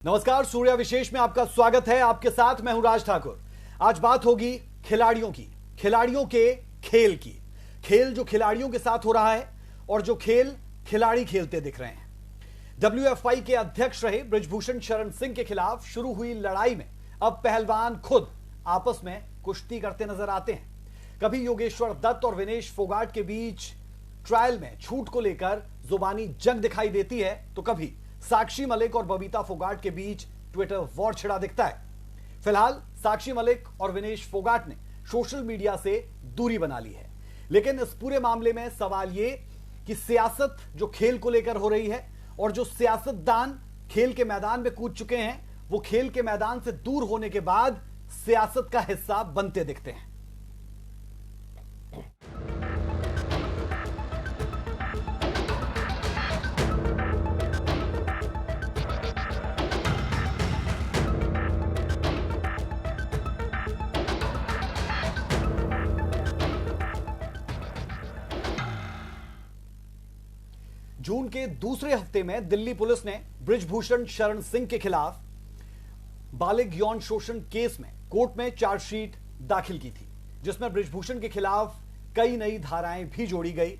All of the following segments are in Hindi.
नमस्कार, सूर्या विशेष में आपका स्वागत है। आपके साथ मैं हूं राज ठाकुर। आज बात होगी खिलाड़ियों की, खिलाड़ियों के खेल की। खेल जो खिलाड़ियों के साथ हो रहा है और जो खेल खिलाड़ी खेलते दिख रहे हैं। WFI के अध्यक्ष रहे बृजभूषण शरण सिंह के खिलाफ शुरू हुई लड़ाई में अब पहलवान खुद आपस में कुश्ती करते नजर आते हैं। कभी योगेश्वर दत्त और विनेश फोगाट के बीच ट्रायल में छूट को लेकर जुबानी जंग दिखाई देती है, तो कभी साक्षी मलिक और बबीता फोगाट के बीच ट्विटर वॉर छिड़ा दिखता है। फिलहाल साक्षी मलिक और विनेश फोगाट ने सोशल मीडिया से दूरी बना ली है, लेकिन इस पूरे मामले में सवाल यह कि सियासत जो खेल को लेकर हो रही है और जो सियासतदान खेल के मैदान में कूद चुके हैं, वो खेल के मैदान से दूर होने के बाद सियासत का हिस्सा बनते दिखते हैं। जून के दूसरे हफ्ते में दिल्ली पुलिस ने बृजभूषण शरण सिंह के खिलाफ बालिग यौन शोषण केस में कोर्ट में चार्जशीट दाखिल की थी, जिसमें बृजभूषण के खिलाफ कई नई धाराएं भी जोड़ी गई।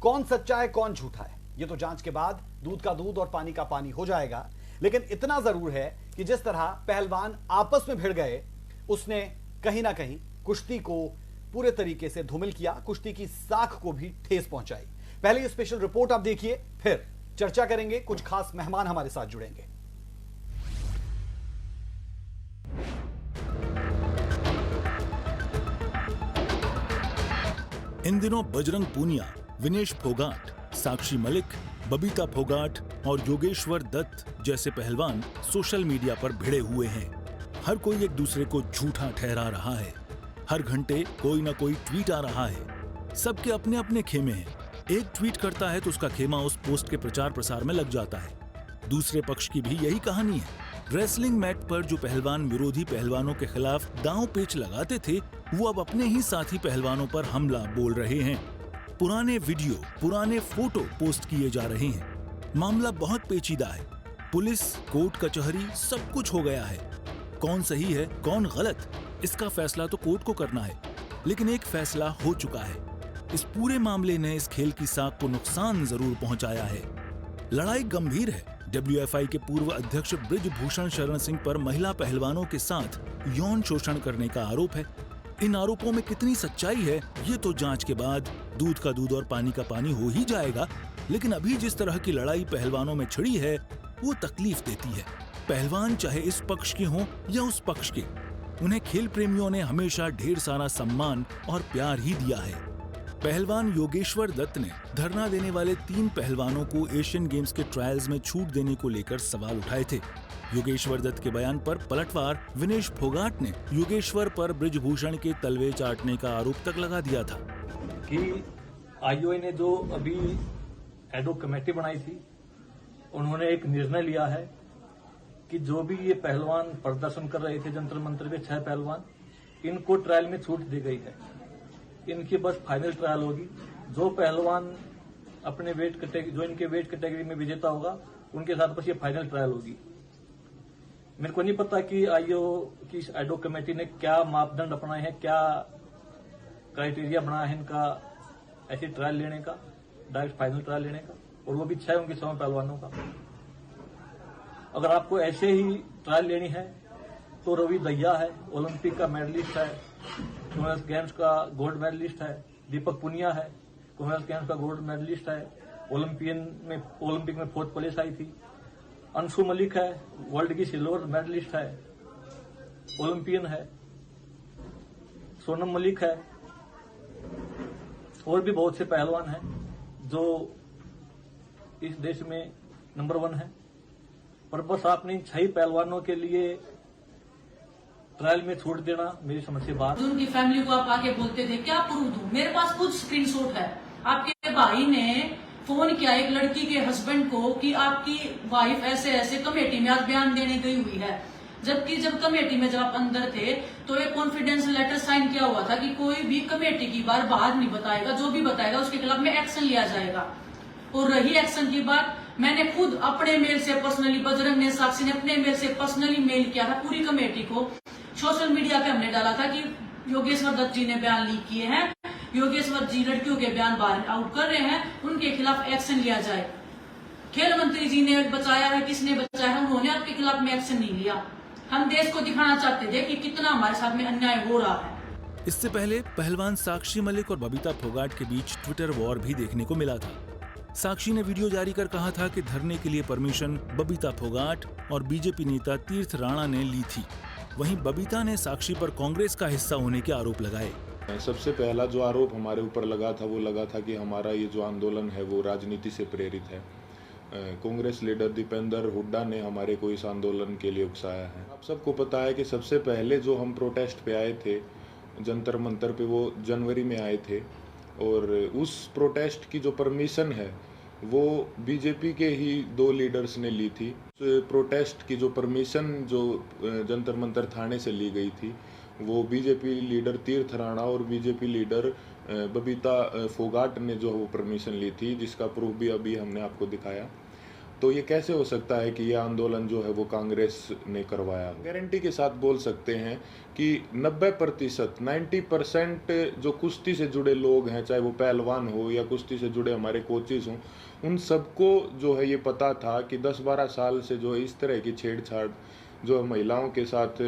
कौन सच्चा है कौन झूठा है, यह तो जांच के बाद दूध का दूध और पानी का पानी हो जाएगा। लेकिन इतना जरूर है कि जिस तरह पहलवान आपस में भिड़ गए, उसने कहीं ना कहीं कुश्ती को पूरे तरीके से धूमिल किया, कुश्ती की साख को भी ठेस पहुंचाई। पहले ये स्पेशल रिपोर्ट आप देखिए, फिर चर्चा करेंगे। कुछ खास मेहमान हमारे साथ जुड़ेंगे। इन दिनों बजरंग पूनिया, विनेश फोगाट, साक्षी मलिक, बबीता फोगाट और योगेश्वर दत्त जैसे पहलवान सोशल मीडिया पर भिड़े हुए हैं। हर कोई एक दूसरे को झूठा ठहरा रहा है। हर घंटे कोई ना कोई ट्वीट आ रहा है। सबके अपने अपने खेमे हैं। एक ट्वीट करता है तो उसका खेमा उस पोस्ट के प्रचार प्रसार में लग जाता है। दूसरे पक्ष की भी यही कहानी है। रेसलिंग मैट पर जो पहलवान विरोधी पहलवानों के खिलाफ दांव पेच लगाते थे, वो अब अपने ही साथी पहलवानों पर हमला बोल रहे हैं। पुराने वीडियो, पुराने फोटो पोस्ट किए जा रहे हैं। मामला बहुत पेचीदा है। पुलिस, कोर्ट कचहरी सब कुछ हो गया है। कौन सही है कौन गलत, इसका फैसला तो कोर्ट को करना है। लेकिन एक फैसला हो चुका है। इस पूरे मामले ने इस खेल की साख को नुकसान जरूर पहुंचाया है। लड़ाई गंभीर है। WFI के पूर्व अध्यक्ष बृजभूषण शरण सिंह पर महिला पहलवानों के साथ यौन शोषण करने का आरोप है। इन आरोपों में कितनी सच्चाई है, ये तो जांच के बाद दूध का दूध और पानी का पानी हो ही जाएगा। लेकिन अभी जिस तरह की लड़ाई पहलवानों में छिड़ी है, वो तकलीफ देती है। पहलवान चाहे इस पक्ष के हों या उस पक्ष के, उन्हें खेल प्रेमियों ने हमेशा ढेर सारा सम्मान और प्यार ही दिया है। पहलवान योगेश्वर दत्त ने धरना देने वाले 3 पहलवानों को एशियन गेम्स के ट्रायल्स में छूट देने को लेकर सवाल उठाए थे। योगेश्वर दत्त के बयान पर पलटवार विनेश फोगाट ने योगेश्वर पर बृजभूषण के तलवे चाटने का आरोप तक लगा दिया था कि IOA ने जो अभी एडोक कमेटी बनाई थी, उन्होंने एक निर्णय लिया है कि जो भी ये पहलवान प्रदर्शन कर रहे थे जंतर मंतर के 6 पहलवान, इनको ट्रायल में छूट दी गई है। इनकी बस फाइनल ट्रायल होगी। जो पहलवान अपने वेट कैटेगरी, जो इनके वेट कैटेगरी में विजेता होगा, उनके साथ बस ये फाइनल ट्रायल होगी। मेरे को नहीं पता कि IOA की एडोक कमेटी ने क्या मापदंड अपनाए हैं, क्या क्राइटेरिया बनाया है इनका ऐसी ट्रायल लेने का, डायरेक्ट फाइनल ट्रायल लेने का, और वो भी 6 उनके 6 पहलवानों का। अगर आपको ऐसे ही ट्रायल लेनी है तो रवि दहिया है, ओलंपिक का मेडलिस्ट है, कॉमनवेल्थ गेम्स का गोल्ड मेडलिस्ट है। दीपक पुनिया है, कॉमनवेल्थ गेम्स का गोल्ड मेडलिस्ट है, ओलंपिक में 4th प्लेस आई थी। अंशु मलिक है, वर्ल्ड की सिल्वर मेडलिस्ट है, ओलंपियन है। सोनम मलिक है, और भी बहुत से पहलवान हैं जो इस देश में नंबर 1 है। पर बस आपने इन 6 पहलवानों के लिए ट्रायल में छोड़ देना मेरी समझ से बात। उनकी फैमिली को आप आके बोलते थे, क्या प्रूफ दूं? मेरे पास खुद स्क्रीनशॉट है। आपके भाई ने फोन किया एक लड़की के हस्बैंड को कि आपकी वाइफ ऐसे ऐसे कमेटी में आज बयान देने गई हुई है। जबकि जब कमेटी में जब आप अंदर थे तो एक कॉन्फिडेंस लेटर साइन किया हुआ था कि कोई भी कमेटी की बात बाहर नहीं बताएगा, जो भी बताएगा उसके खिलाफ में एक्शन लिया जाएगा। और रही एक्शन की बात, मैंने खुद अपने मेल से पर्सनली, बजरंग ने, साक्षी ने अपने मेल से पर्सनली मेल किया था पूरी कमेटी को। सोशल मीडिया पे हमने डाला था कि योगेश्वर दत्त जी ने बयान लीक किए हैं, योगेश्वर जी लड़कियों के बयान बाहर आउट कर रहे हैं, उनके खिलाफ एक्शन लिया जाए। खेल मंत्री जी ने बचाया है, किसने बचाया है, उन्होंने आपके खिलाफ में एक्शन नहीं लिया। हम देश को दिखाना चाहते थे कि कितना हमारे साथ में अन्याय हो रहा है। इससे पहले पहलवान साक्षी मलिक और बबीता फोगाट के बीच ट्विटर वॉर भी देखने को मिला था। साक्षी ने वीडियो जारी कर कहा था कि धरने के लिए परमिशन बबीता फोगाट और बीजेपी नेता तीर्थ राणा ने ली थी। वहीं बबीता ने साक्षी पर कांग्रेस का हिस्सा होने के आरोप लगाए। सबसे पहला जो आरोप हमारे ऊपर लगा था वो लगा था कि हमारा ये जो आंदोलन है वो राजनीति से प्रेरित है। कांग्रेस लीडर दीपेंद्र हुड्डा ने हमारे को इस आंदोलन के लिए उकसाया है। आप सबको पता है कि सबसे पहले जो हम प्रोटेस्ट पे आए थे जंतर मंतर पे, वो जनवरी में आए थे और उस प्रोटेस्ट की जो परमिशन है वो बीजेपी के ही 2 लीडर्स ने ली थी। प्रोटेस्ट की जो परमिशन जो जंतर मंतर थाने से ली गई थी वो बीजेपी लीडर तीर्थ राणा और बीजेपी लीडर बबीता फोगाट ने जो वो परमिशन ली थी, जिसका प्रूफ भी अभी हमने आपको दिखाया। तो ये कैसे हो सकता है कि ये आंदोलन जो है वो कांग्रेस ने करवाया? गारंटी के साथ बोल सकते हैं कि 90% जो कुश्ती से जुड़े लोग हैं, चाहे वो पहलवान हो या कुश्ती से जुड़े हमारे कोचेज हों, उन सबको जो है ये पता था कि 10-12 साल से जो इस तरह की छेड़छाड़ जो महिलाओं के साथ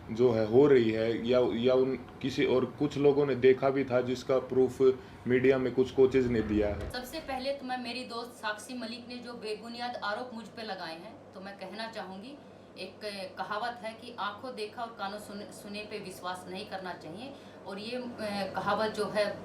जो है हो रही है या उन किसी और कुछ लोगों ने देखा भी था, जिसका प्रूफ मीडिया में कुछ कोचेज ने दिया है। सबसे पहले तो मैं मेरी दोस्त साक्षी मलिक ने जो बेबुनियाद आरोप मुझ पे लगाए हैं, तो मैं कहना चाहूँगी, एक कहावत है कि आंखों देखा और कानों सुने पे विश्वास नहीं करना चाहिए। और ये कहावत जो है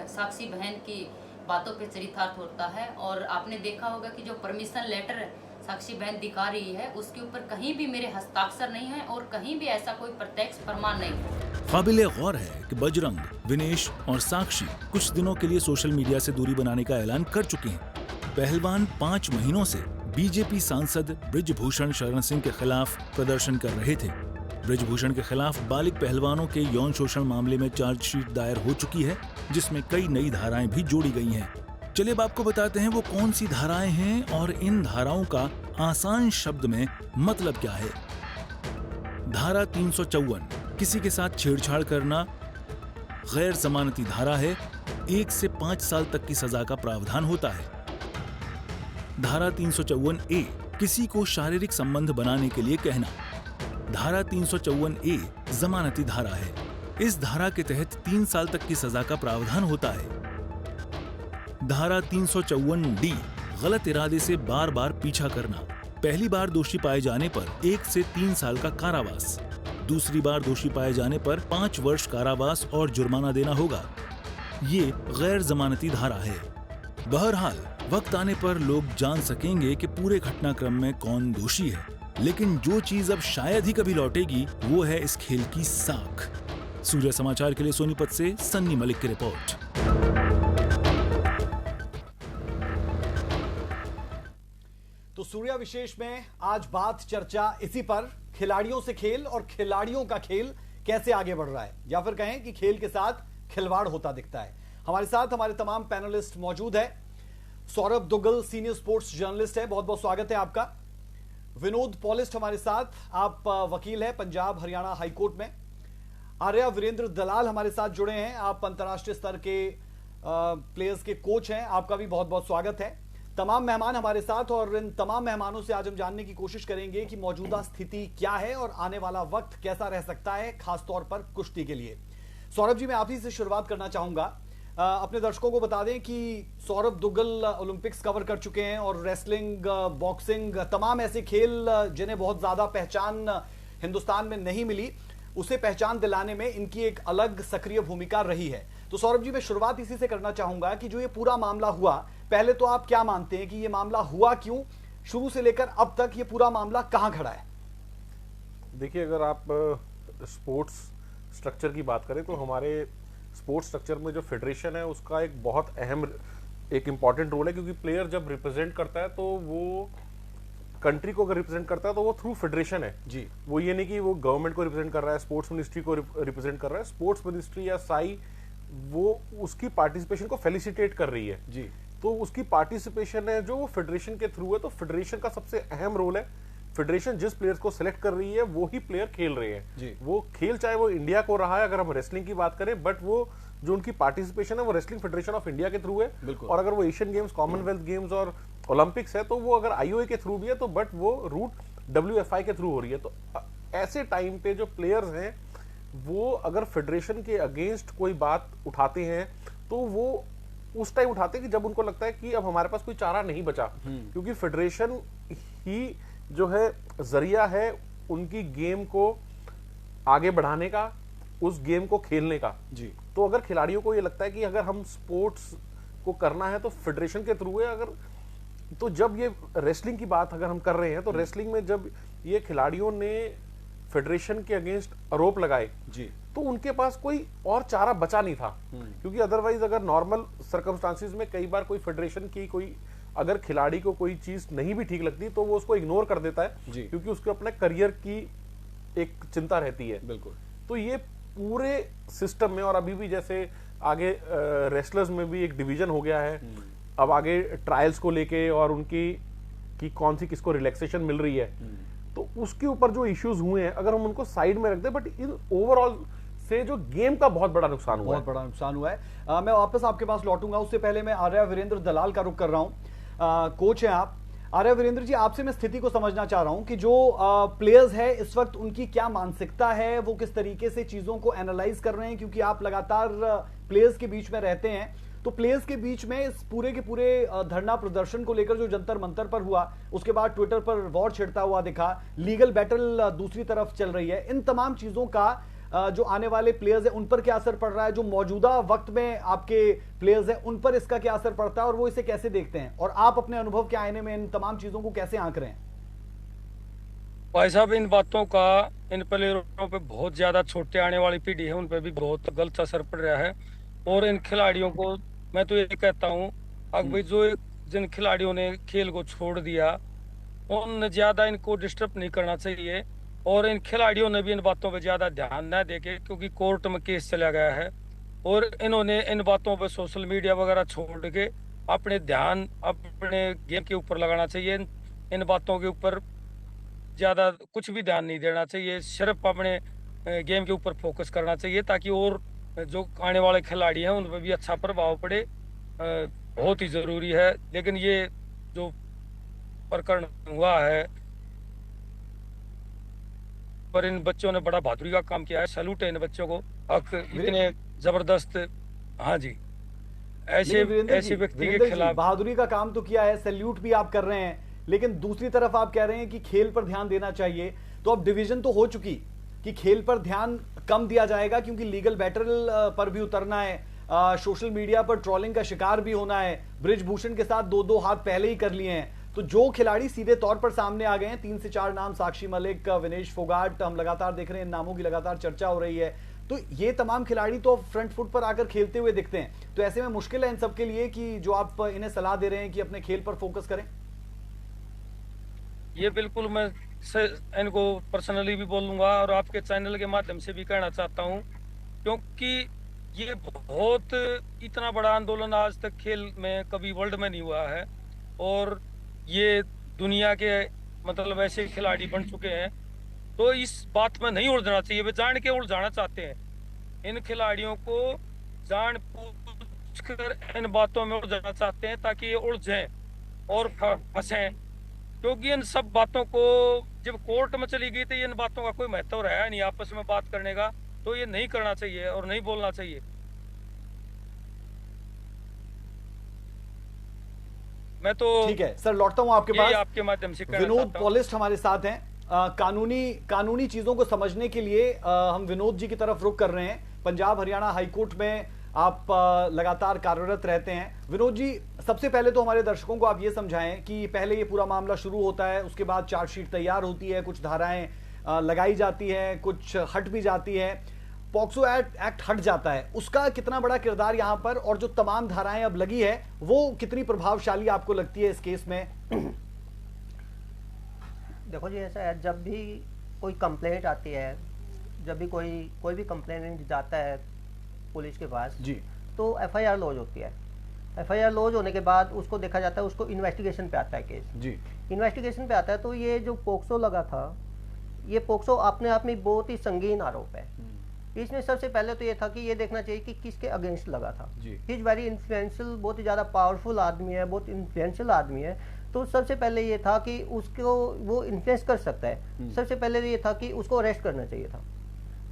साक्षी बहन की बातों पे चरितार्थ होता है। और आपने देखा होगा कि जो परमिशन लेटर साक्षी बहन दिखा रही है उसके ऊपर कहीं भी मेरे हस्ताक्षर नहीं है और कहीं भी ऐसा कोई प्रत्यक्ष प्रमाण नहीं है। काबिले गौर है कि बजरंग, विनेश और साक्षी कुछ दिनों के लिए सोशल मीडिया से दूरी बनाने का ऐलान कर चुके हैं। पहलवान 5 महीनों से बीजेपी सांसद बृजभूषण शरण सिंह के खिलाफ प्रदर्शन कर रहे थे। बृजभूषण के खिलाफ बालिग पहलवानों के यौन शोषण मामले में चार्जशीट दायर हो चुकी है, जिसमें कई नई धाराएं भी जोड़ी गई हैं। चलिए अब आपको बताते हैं वो कौन सी धाराएं हैं और इन धाराओं का आसान शब्द में मतलब क्या है। धारा 354 किसी के साथ छेड़छाड़ करना गैर जमानती धारा है। 1 से 5 साल तक की सजा का प्रावधान होता है। धारा 354A किसी को शारीरिक संबंध बनाने के लिए कहना। धारा 354A जमानती धारा है। इस धारा के तहत 3 साल तक की सजा का प्रावधान होता है। धारा 354D गलत इरादे से बार बार पीछा करना। पहली बार दोषी पाए जाने पर 1 से 3 साल का कारावास, दूसरी बार दोषी पाए जाने पर 5 वर्ष कारावास और जुर्माना देना होगा। ये गैर जमानती धारा है। बहरहाल वक्त आने पर लोग जान सकेंगे कि पूरे घटनाक्रम में कौन दोषी है, लेकिन जो चीज अब शायद ही कभी लौटेगी वो है इस खेल की साख। सूर्य समाचार के लिए सोनीपत से सन्नी मलिक की रिपोर्ट। तो सूर्या विशेष में आज बात चर्चा इसी पर, खिलाड़ियों से खेल और खिलाड़ियों का खेल कैसे आगे बढ़ रहा है, या फिर कहें कि खेल के साथ खिलवाड़ होता दिखता है। हमारे साथ हमारे तमाम पैनलिस्ट मौजूद है। Saurabh Duggal senior sports journalist है, बहुत बहुत स्वागत है आपका। विनोद पॉलिस्ट हमारे साथ, आप वकील हैं पंजाब हरियाणा हाईकोर्ट में। आर्या वीरेंद्र दलाल हमारे साथ जुड़े हैं, आप अंतर्राष्ट्रीय स्तर के प्लेयर्स के कोच हैं, आपका भी बहुत बहुत स्वागत है। तमाम मेहमान हमारे साथ, और इन तमाम मेहमानों से आज हम जानने की कोशिश करेंगे कि मौजूदा स्थिति क्या है और आने वाला वक्त कैसा रह सकता है, खासतौर पर कुश्ती के लिए। सौरभ जी, मैं आप ही से शुरुआत करना चाहूंगा। अपने दर्शकों को बता दें कि सौरभ दुग्गल ओलंपिक्स कवर कर चुके हैं और रेसलिंग, बॉक्सिंग, तमाम ऐसे खेल जिन्हें बहुत ज्यादा पहचान हिंदुस्तान में नहीं मिली, उसे पहचान दिलाने में इनकी एक अलग सक्रिय भूमिका रही है। तो सौरभ जी, मैं शुरुआत इसी से करना चाहूंगा कि जो ये पूरा मामला हुआ, पहले तो आप क्या मानते हैं कि ये मामला हुआ क्यों, शुरू से लेकर अब तक ये पूरा मामला कहां खड़ा है? देखिए, अगर आप स्पोर्ट्स स्ट्रक्चर की बात करें तो हमारे स्पोर्ट्स स्ट्रक्चर में जो फेडरेशन है उसका एक बहुत अहम, एक इम्पॉर्टेंट रोल है, क्योंकि प्लेयर जब रिप्रेजेंट करता है तो वो कंट्री को अगर रिप्रेजेंट करता है तो वो थ्रू फेडरेशन है जी। वो ये नहीं कि वो गवर्नमेंट को रिप्रेजेंट कर रहा है, स्पोर्ट्स मिनिस्ट्री को रिप्रेजेंट कर रहा है। स्पोर्ट्स मिनिस्ट्री या साई वो उसकी पार्टिसिपेशन को फेलिसिटेट कर रही है जी। तो उसकी पार्टिसिपेशन है जो फेडरेशन के थ्रू है, तो फेडरेशन का सबसे अहम रोल है। फेडरेशन जिस प्लेयर्स को सिलेक्ट कर रही है वो ही प्लेयर खेल रहे हैं। वो खेल चाहे वो इंडिया को रहा है, अगर हम रेसलिंग की बात करें, बट वो जो उनकी पार्टिसिपेशन है वो रेसलिंग फेडरेशन ऑफ इंडिया के थ्रू है। और अगर वो एशियन गेम्स, कॉमनवेल्थ गेम्स और ओलंपिक्स है तो वो अगर आईओए के थ्रू भी है, तो बट वो रूट WFI के थ्रू हो रही है। तो ऐसे टाइम पे जो प्लेयर्स हैं वो अगर फेडरेशन के अगेंस्ट कोई बात उठाते हैं तो वो उस टाइम उठाते हैं कि जब उनको लगता है कि अब हमारे पास कोई चारा नहीं बचा, क्योंकि फेडरेशन ही जो है जरिया है उनकी गेम को आगे बढ़ाने का, उस गेम को खेलने का। जी। तो अगर खिलाड़ियों को ये लगता है कि अगर हम स्पोर्ट्स को करना है तो फेडरेशन के थ्रू है, अगर तो जब ये रेसलिंग की बात अगर हम कर रहे हैं तो रेसलिंग में जब ये खिलाड़ियों ने फेडरेशन के अगेंस्ट आरोप लगाए जी, तो उनके पास कोई और चारा बचा नहीं था, क्योंकि अदरवाइज अगर नॉर्मल सर्कमस्टांसिस में कई बार कोई फेडरेशन की कोई अगर खिलाड़ी को कोई चीज नहीं भी ठीक लगती तो वो उसको इग्नोर कर देता है, क्योंकि उसके अपने करियर की एक चिंता रहती है। बिल्कुल। तो ये पूरे सिस्टम में, और अभी भी जैसे आगे रेसलर्स में भी एक डिवीजन हो गया है, अब आगे ट्रायल्स को लेके और उनकी कि कौन सी किसको रिलैक्सेशन मिल रही है, तो उसके ऊपर जो इश्यूज हुए हैं अगर हम उनको साइड में रख दें, बट इन ओवरऑल से जो गेम का बहुत बड़ा नुकसान हुआ है, बहुत बड़ा नुकसान हुआ है। मैं वापस आपके पास लौटूंगा, उससे पहले मैं आर्या वीरेंद्र दलाल का रुख कर रहा हूं। कोच हैं आप आर्या वीरेंद्र जी, आपसे मैं स्थिति को समझना चाह रहा हूं कि जो प्लेयर्स है इस वक्त उनकी क्या मानसिकता है, वो किस तरीके से चीजों को एनालाइज कर रहे हैं, क्योंकि आप लगातार प्लेयर्स के बीच में रहते हैं। तो प्लेयर्स के बीच में इस पूरे के पूरे धरना प्रदर्शन को लेकर जो जंतर मंतर पर हुआ, उसके बाद ट्विटर पर वॉर छिड़ता हुआ दिखा, लीगल बैटल दूसरी तरफ चल रही है, इन तमाम चीजों का जो आने वाले प्लेयर्स हैं उन पर क्या असर पड़ रहा है, जो मौजूदा वक्त में आपके प्लेयर्स हैं उन पर इसका क्या असर पड़ता है और वो इसे कैसे देखते हैं, और आप अपने अनुभव के आईने में इन तमाम चीजों को कैसे आंक रहे हैं? भाई साहब, इन बातों का इन प्लेयरों पे बहुत ज्यादा, छोटे आने वाली पीढ़ी है उन पे भी बहुत गलत असर पड़ रहा है। और इन खिलाड़ियों को मैं तो ये कहता हूँ, अब भाई जो जिन खिलाड़ियों ने खेल को छोड़ दिया उन ज्यादा इनको डिस्टर्ब नहीं करना चाहिए, और इन खिलाड़ियों ने भी इन बातों पे ज्यादा ध्यान न देके, क्योंकि कोर्ट में केस चला गया है और इन्होंने इन बातों पे सोशल मीडिया वगैरह छोड़ के अपने ध्यान अपने गेम के ऊपर लगाना चाहिए। इन बातों के ऊपर ज्यादा कुछ भी ध्यान नहीं देना चाहिए, सिर्फ अपने गेम के ऊपर फोकस करना चाहिए, ताकि और जो आने वाले खिलाड़ी हैं उन पर भी अच्छा प्रभाव पड़े। बहुत ही जरूरी है। लेकिन ये जो प्रकरण हुआ है पर इन बच्चों ने बड़ा बहादुरी का काम किया है, सैल्यूट है इन बच्चों को, इतने जबरदस्त। हाँ जी, ऐसे व्यक्ति के खिलाफ बहादुरी का काम तो किया है, सैल्यूट भी आप कर रहे हैं, लेकिन दूसरी तरफ आप कह रहे हैं कि खेल पर ध्यान देना चाहिए। तो अब डिवीजन तो हो चुकी कि खेल पर ध्यान कम दिया जाएगा, क्योंकि लीगल बैटल पर भी उतरना है, सोशल मीडिया पर ट्रोलिंग का शिकार भी होना है, ब्रिजभूषण के साथ दो हाथ पहले ही कर लिए हैं। तो जो खिलाड़ी सीधे तौर पर सामने आ गए हैं, 3 से 4 नाम, साक्षी मलिक, विनेश फोगाट, हम लगातार देख रहे हैं, इन नामों की लगातार चर्चा हो रही है। तो ये तमाम खिलाड़ी तो फ्रंट फुट पर आकर खेलते हुए दिखते हैं। तो ऐसे में मुश्किल है इन सबके लिए कि जो आप इन्हें सलाह दे रहे हैं कि अपने खेल पर फोकस करें। ये बिल्कुल मैं इनको पर्सनली भी बोलूंगा और आपके चैनल के माध्यम से भी कहना चाहता हूं, क्योंकि ये बहुत इतना बड़ा आंदोलन आज तक खेल में कभी वर्ल्ड में नहीं हुआ है, और ये दुनिया के मतलब ऐसे खिलाड़ी बन चुके हैं। तो इस बात में नहीं उलझना चाहिए, वे जान के उलझाना चाहते हैं। इन खिलाड़ियों को जान पूछ कर इन बातों में उलझाना चाहते हैं ताकि ये उलझें और फंसें, क्योंकि इन सब बातों को जब कोर्ट में चली गई थी इन बातों का कोई महत्व रहा नहीं आपस में बात करने का। तो ये नहीं करना चाहिए और नहीं बोलना चाहिए। मैं तो ठीक है सर, लौटता हूं आपके पास। आपके माध्यम से विनोद पॉलिस्ट हमारे साथ हैं। कानूनी चीजों को समझने के लिए हम विनोद जी की तरफ रुख कर रहे हैं। पंजाब हरियाणा हाईकोर्ट में आप लगातार कार्यरत रहते हैं। विनोद जी, सबसे पहले तो हमारे दर्शकों को आप ये समझाएं कि पहले ये पूरा मामला शुरू होता है, उसके बाद चार्जशीट तैयार होती है, कुछ धाराएं लगाई जाती है, कुछ हट भी जाती है, पॉक्सो एक्ट हट जाता है, उसका कितना बड़ा किरदार यहाँ पर, और जो तमाम धाराएं अब लगी है वो कितनी प्रभावशाली आपको लगती है इस केस में? देखो जी, ऐसा है, जब भी कोई कंप्लेंट आती है, जब भी कोई भी कंप्लेंट जाता है पुलिस के पास जी, तो एफआईआर लॉन्च होती है। FIR लॉन्च होने के बाद उसको देखा जाता है, उसको इन्वेस्टिगेशन पे आता है केस जी। इन्वेस्टिगेशन पे आता है। तो ये जो पोक्सो लगा था, ये पोक्सो अपने आप में बहुत ही संगीन आरोप है। इसमें सबसे पहले तो ये था कि ये देखना चाहिए कि किसके अगेंस्ट लगा था। इज वेरी इन्फ्लुएंशियल, बहुत ही ज़्यादा पावरफुल आदमी है, बहुत इन्फ्लुएंशियल आदमी है। तो सबसे पहले ये था कि उसको वो इन्फ्लुएंस कर सकता है। सबसे पहले ये था कि उसको अरेस्ट करना चाहिए था।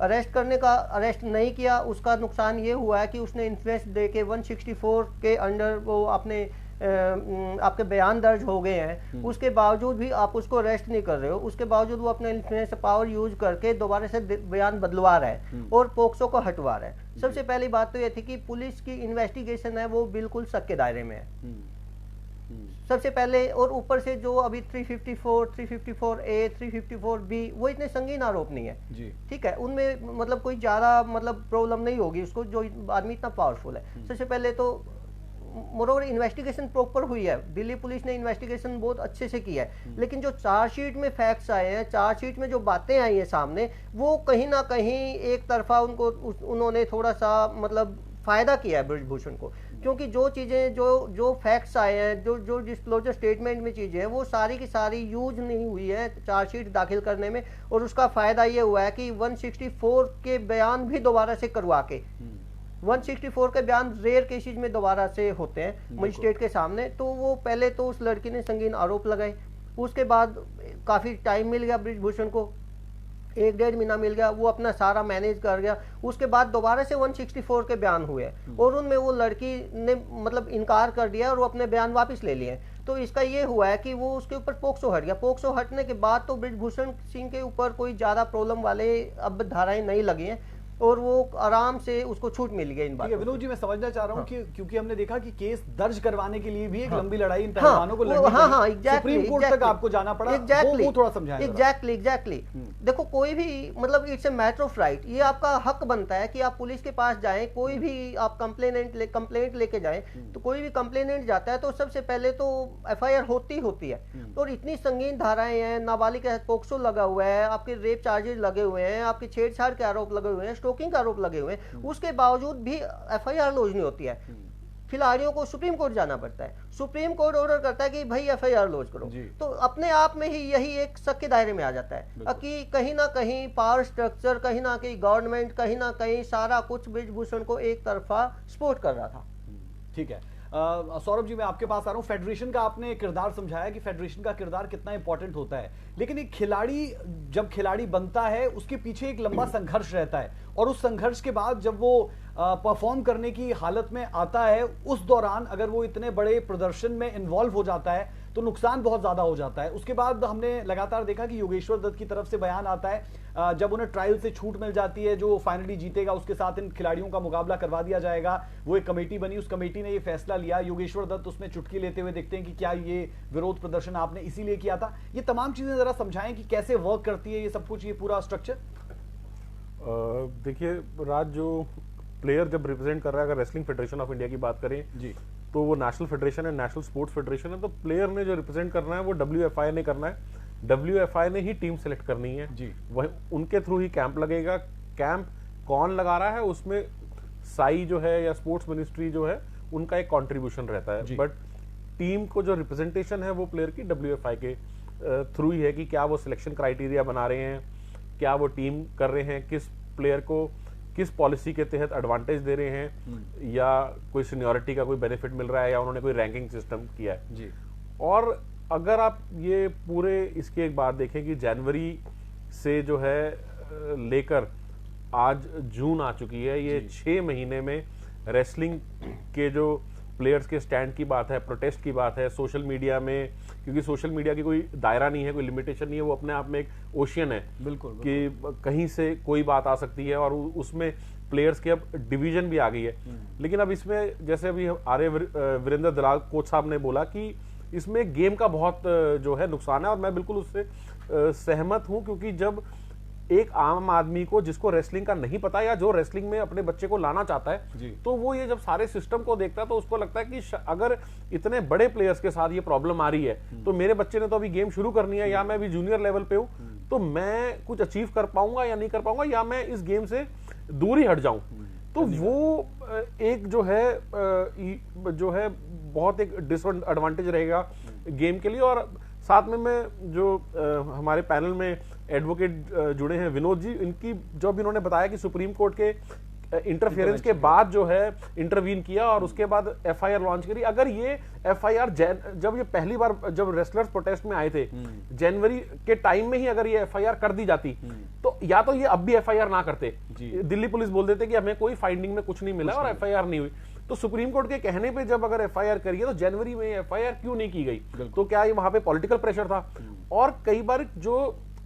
अरेस्ट नहीं किया, उसका नुकसान ये हुआ है कि उसने इन्फ्लुएंस दे के 164 के अंडर वो अपने आपके बयान दर्ज हो गए हैं, उसके बावजूद भी आप उसको अरेस्ट नहीं कर रहे हो, उसके बावजूद वो अपने इन्फ्लुएंस पावर यूज करके दोबारा से बयान बदलवा रहा है और पोक्सो को हटवा रहा है। सबसे पहली बात तो ये थी कि पुलिस की इन्वेस्टिगेशन है वो बिल्कुल शक के दायरे में है सबसे पहले। और ऊपर से जो अभी 354, 354A, 354B वो इतने संगीन आरोप नहीं है, ठीक है, उनमें मतलब कोई ज्यादा मतलब प्रॉब्लम नहीं होगी उसको, जो आदमी इतना पावरफुल है। सबसे पहले तो मोरोवर इन्वेस्टिगेशन प्रॉपर हुई है, दिल्ली पुलिस ने इन्वेस्टिगेशन बहुत अच्छे से किया है, लेकिन जो चार्जशीट में फैक्ट्स आए हैं, चार्जशीट में जो बातें आई हैं सामने, वो कहीं ना कहीं एक तरफा उन्होंने थोड़ा सा मतलब फायदा किया है ब्रजभूषण को, क्योंकि जो चीजें जो फैक्ट्स आए हैं, जो डिस्क्लोजर स्टेटमेंट में चीजें हैं, वो सारी की सारी यूज नहीं हुई है चार्जशीट दाखिल करने में, और उसका फायदा ये हुआ है कि 164 के बयान भी दोबारा से करवा के 164 के बयान रेयर केसेज में दोबारा से होते हैं मजिस्ट्रेट के सामने। तो वो पहले तो उस लड़की ने संगीन आरोप लगाए, उसके बाद काफी टाइम मिल गया ब्रजभूषण को, 1-1.5 महीना मिल गया, वो अपना सारा मैनेज कर गया। उसके बाद दोबारा से 164 के बयान हुए और उनमें वो लड़की ने मतलब इनकार कर दिया और वो अपने बयान वापस ले लिए। तो इसका ये हुआ है कि वो उसके ऊपर पोक्सो हट गया। पोक्सो हटने के बाद तो ब्रजभूषण सिंह के ऊपर कोई ज्यादा प्रॉब्लम वाले अब धाराएं नहीं लगी हैं और वो आराम से उसको छूट मिल गई इन बातों। विनोद जी, मैं समझना चाह रहा हूँ कि क्योंकि हमने देखा कि केस दर्ज करवाने के लिए भी एक लंबी लड़ाई इन पहलवानों को लड़नी पड़ी, सुप्रीम कोर्ट तक आपको जाना पड़ा, वो थोड़ा समझाएं। एग्जैक्टली देखो, कोई भी मतलब it's a matter of right, ये आपका हक बनता है कि आप पुलिस के पास जाएं, कोई भी आप कंप्लेंट लेके जाएं, तो कोई भी कंप्लेनेंट जाता है तो सबसे पहले तो FIR होती है। और इतनी संगीन धाराएं हैं, नाबालिग के पोक्सो लगा हुआ है, आपके रेप चार्जेस लगे हुए हैं, आपके छेड़छाड़ के आरोप लगे हुए हैं, स्टोकिंग का आरोप लगे हुए हैं, उसके बावजूद भी FIR लॉन्च नहीं होती है। खिलाड़ियों को सुप्रीम कोर्ट जाना पड़ता है, सुप्रीम कोर्ट ऑर्डर करता है कि भाई FIR लॉन्च करो, तो अपने आप में ही यही एक शक के दायरे में आ जाता है कि कहीं ना कहीं पावर स्ट्रक्चर, कहीं ना कहीं गवर्नमेंट, कहीं ना कहीं सारा कुछ ब्रजभूषण को एक तरफा सपोर्ट कर रहा था। ठीक है, सौरभ जी मैं आपके पास आ रहा हूं। फेडरेशन का आपने किरदार समझाया कि फेडरेशन का किरदार कितना इंपॉर्टेंट होता है, लेकिन एक खिलाड़ी जब खिलाड़ी बनता है उसके पीछे एक लंबा संघर्ष रहता है, और उस संघर्ष के बाद जब वो परफॉर्म करने की हालत में आता है, उस दौरान अगर वो इतने बड़े प्रदर्शन में इन्वॉल्व हो जाता है तो नुकसान बहुत ज्यादा हो जाता है। उसके बाद हमने लगातार देखा कि योगेश्वर दत्त की तरफ से बयान आता है, जब उन्हें ट्रायल से छूट मिल जाती है, जो फाइनली जीतेगा उसके साथ इन खिलाड़ियों का मुकाबला करवा दिया जाएगा। वो एक कमेटी बनी, उस कमेटी ने ये फैसला लिया, योगेश्वर दत्त उसमें चुटकी लेते हुए दिखते हैं कि क्या ये विरोध प्रदर्शन आपने इसीलिए किया था। ये तमाम चीजें जरा समझाएं कि कैसे वर्क करती है ये सब कुछ, ये पूरा स्ट्रक्चर। देखिए राज, जो प्लेयर जब रिप्रेजेंट कर रहा है, अगर रेसलिंग फेडरेशन ऑफ इंडिया की बात करें जी, तो वो नेशनल फेडरेशन है, नेशनल स्पोर्ट्स फेडरेशन है। तो प्लेयर ने जो रिप्रेजेंट करना है वो WFI ने करना है, WFI ने ही टीम सेलेक्ट करनी है जी, वह उनके थ्रू ही कैंप लगेगा। कैंप कौन लगा रहा है उसमें साई जो है या स्पोर्ट्स मिनिस्ट्री जो है उनका एक कंट्रीब्यूशन रहता है, बट टीम को जो रिप्रेजेंटेशन है वो प्लेयर की WFI के थ्रू ही है कि क्या वो सिलेक्शन क्राइटेरिया बना रहे हैं, क्या वो टीम कर रहे हैं, किस प्लेयर को किस पॉलिसी के तहत एडवांटेज दे रहे हैं, या कोई सीनियरिटी का कोई बेनिफिट मिल रहा है, या उन्होंने कोई रैंकिंग सिस्टम किया है जी। और अगर आप ये पूरे इसकी एक बात देखें कि जनवरी से जो है लेकर आज जून आ चुकी है, ये 6 महीने में रेसलिंग के जो प्लेयर्स के स्टैंड की बात है, प्रोटेस्ट की बात है, सोशल मीडिया में, क्योंकि सोशल मीडिया की कोई दायरा नहीं है, कोई लिमिटेशन नहीं है, वो अपने आप में एक ओशियन है बिल्कुल कि कहीं से कोई बात आ सकती है, और उसमें प्लेयर्स की अब डिवीजन भी आ गई है। लेकिन अब इसमें जैसे अभी वीरेंद्र दलाल कोच साहब ने बोला कि इसमें गेम का बहुत जो है नुकसान है, और मैं बिल्कुल उससे सहमत हूं, क्योंकि जब एक आम आदमी को जिसको रेसलिंग का नहीं पता, या जो रेसलिंग में अपने बच्चे को लाना चाहता है, तो वो ये जब सारे सिस्टम को देखता है तो उसको लगता है कि अगर इतने बड़े प्लेयर्स के साथ ये प्रॉब्लम आ रही है तो मेरे बच्चे ने तो अभी गेम शुरू करनी है, या मैं अभी जूनियर लेवल पे हूं, तो मैं कुछ अचीव कर पाऊंगा या नहीं कर पाऊंगा, या मैं इस गेम से दूर ही हट जाऊं। तो वो एक जो है बहुत एक डिसएडवांटेज रहेगा गेम के लिए। और साथ में मैं जो हमारे पैनल में एडवोकेट जुड़े हैं विनोद जी, इनकी जब इन्होंने बताया कि सुप्रीम कोर्ट के इंटरफेरेंस के बाद जो है इंटरवीन किया और उसके बाद एफआईआर लॉन्च करी। अगर ये एफआईआर जब ये पहली बार जब रेसलर्स प्रोटेस्ट में आए थे जनवरी के टाइम में ही अगर ये एफआईआर कर दी जाती तो या तो ये अब भी एफआईआर ना करते, दिल्ली पुलिस बोल देते कि हमें कोई फाइंडिंग में कुछ नहीं मिला और एफआईआर नहीं हुई। तो सुप्रीम कोर्ट के कहने पे जब अगर एफआईआर करी है तो जनवरी में एफआईआर क्यों नहीं की गई? तो क्या ये वहां पे पॉलिटिकल प्रेशर था? और कई बार जो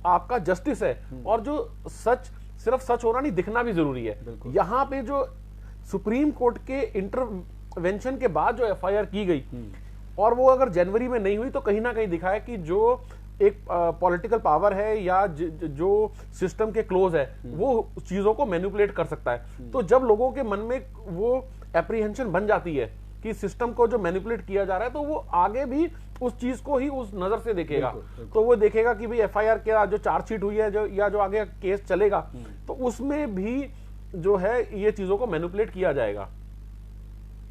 आपका जस्टिस है और जो सच सिर्फ सच होना नहीं, दिखना भी जरूरी है। यहां पे जो सुप्रीम कोर्ट के इंटरवेंशन के बाद जो एफआईआर की गई और वो अगर जनवरी में नहीं हुई तो कहीं ना कहीं दिखाया कि जो एक पॉलिटिकल पावर है या जो सिस्टम के क्लोज है वो चीजों को मैनिपुलेट कर सकता है। तो जब लोगों के मन में वो एप्रीहेंशन बन जाती है कि सिस्टम को जो मैनिपुलेट किया जा रहा है तो वो आगे भी उस चीज को ही उस नजर से देखेगा। तो वो देखेगा कि भाई एफआईआर क्या जो चार्जशीट हुई है जो आगे केस चलेगा तो उसमें भी जो है ये चीजों को मैनिपुलेट किया जाएगा।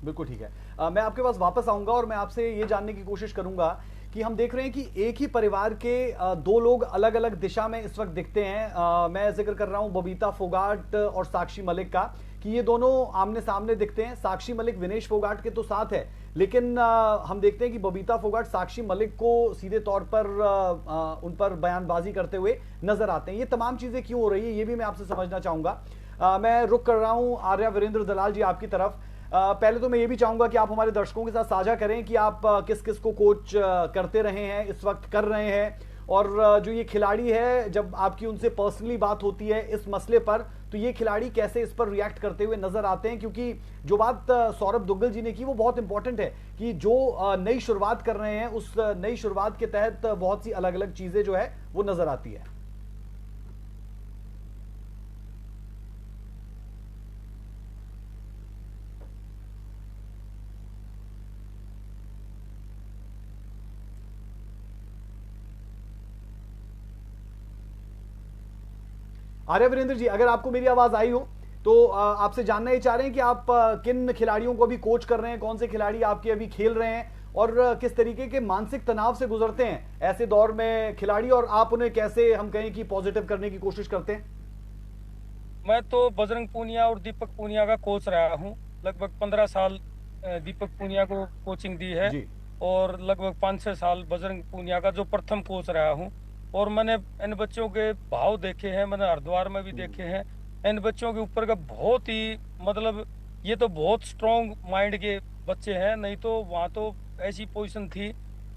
बिल्कुल ठीक है। मैं आपके पास वापस आऊंगा और मैं आपसे ये जानने की कोशिश करूंगा कि हम देख रहे हैं कि एक ही परिवार के दो लोग अलग अलग दिशा में इस वक्त दिखते हैं। मैं जिक्र कर रहा हूं बबीता फोगाट और साक्षी मलिक का कि ये दोनों आमने सामने दिखते हैं। साक्षी मलिक विनेश फोगाट के तो साथ है, लेकिन हम देखते हैं कि बबीता फोगाट साक्षी मलिक को सीधे तौर पर उन पर बयानबाजी करते हुए नजर आते हैं। ये तमाम चीजें क्यों हो रही है ये भी मैं आपसे समझना चाहूंगा। मैं रुक कर रहा हूं आर्या वीरेंद्र दलाल जी आपकी तरफ। पहले तो मैं ये भी चाहूंगा कि आप हमारे दर्शकों के साथ साझा करें कि आप किस किस को कोच करते रहे हैं, इस वक्त कर रहे हैं, और जो ये खिलाड़ी है जब आपकी उनसे पर्सनली बात होती है इस मसले पर तो ये खिलाड़ी कैसे इस पर रिएक्ट करते हुए नजर आते हैं। क्योंकि जो बात सौरभ दुग्गल जी ने की वो बहुत इंपॉर्टेंट है कि जो नई शुरुआत कर रहे हैं उस नई शुरुआत के तहत बहुत सी अलग अलग चीजें जो है वो नजर आती है। आर्या वीरेंद्र जी, अगर आपको मेरी आवाज आई हो तो आपसे जानना ये चाह रहे हैं कि आप किन खिलाड़ियों को अभी कोच कर रहे हैं, कौन से खिलाड़ी आपके अभी खेल रहे हैं और किस तरीके के मानसिक तनाव से गुजरते हैं ऐसे दौर में खिलाड़ी, और आप उन्हें कैसे हम कहें कि पॉजिटिव करने की कोशिश करते हैं? मैं तो बजरंग पूनिया और दीपक पूनिया का कोच रहा हूं। लगभग 15 साल दीपक पूनिया को कोचिंग दी है और लगभग 5-6 साल बजरंग पूनिया का जो प्रथम कोच रहा हूं। और मैंने इन बच्चों के भाव देखे हैं, मैंने हरिद्वार में भी देखे हैं। इन बच्चों के ऊपर का बहुत ही मतलब ये तो बहुत स्ट्रॉन्ग माइंड के बच्चे हैं, नहीं तो वहाँ तो ऐसी पोजीशन थी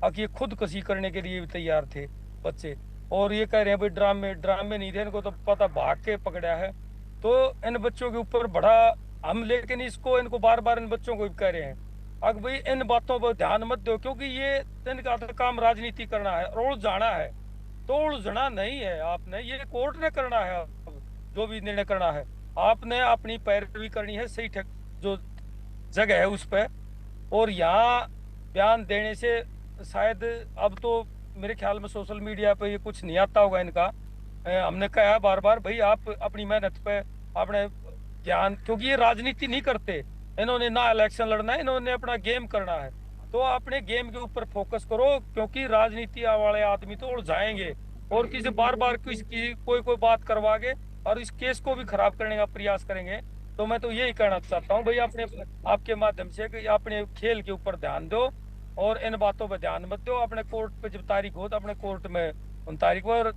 कि ये खुदकुशी करने के लिए भी तैयार थे बच्चे। और ये कह रहे हैं भाई ड्रामे नहीं थे, इनको तो पता भाग के पकड़ा है। तो इन बच्चों के ऊपर बड़ा हम, लेकिन इनको बार बार इन बच्चों को भी कह रहे हैं अब भाई इन बातों पर ध्यान मत दो, क्योंकि ये इनका काम राजनीति करना है और उलझाना है। तो उलझना नहीं है आपने, ये कोर्ट ने करना है जो भी निर्णय करना है। आपने अपनी पैरवी करनी है सही जो जगह है उस पर। और यहाँ बयान देने से शायद अब तो मेरे ख्याल में सोशल मीडिया पे ये कुछ नहीं आता होगा इनका। हमने कहा बार बार भाई आप अपनी मेहनत पे अपने ज्ञान, क्योंकि ये राजनीति नहीं करते, इन्होंने ना इलेक्शन लड़ना है, इन्होंने अपना गेम करना है। तो अपने गेम के ऊपर फोकस करो, क्योंकि राजनीति वाले आदमी तो उलझाएंगे और किसी बार बार कोई बात करवा के और इस केस को भी खराब करने का प्रयास करेंगे। तो मैं तो यही कहना चाहता हूँ भाई आपके माध्यम से कि अपने खेल के ऊपर ध्यान दो और इन बातों पर ध्यान मत दो। अपने कोर्ट पे जब तारीख हो तो अपने कोर्ट में उन तारीख पर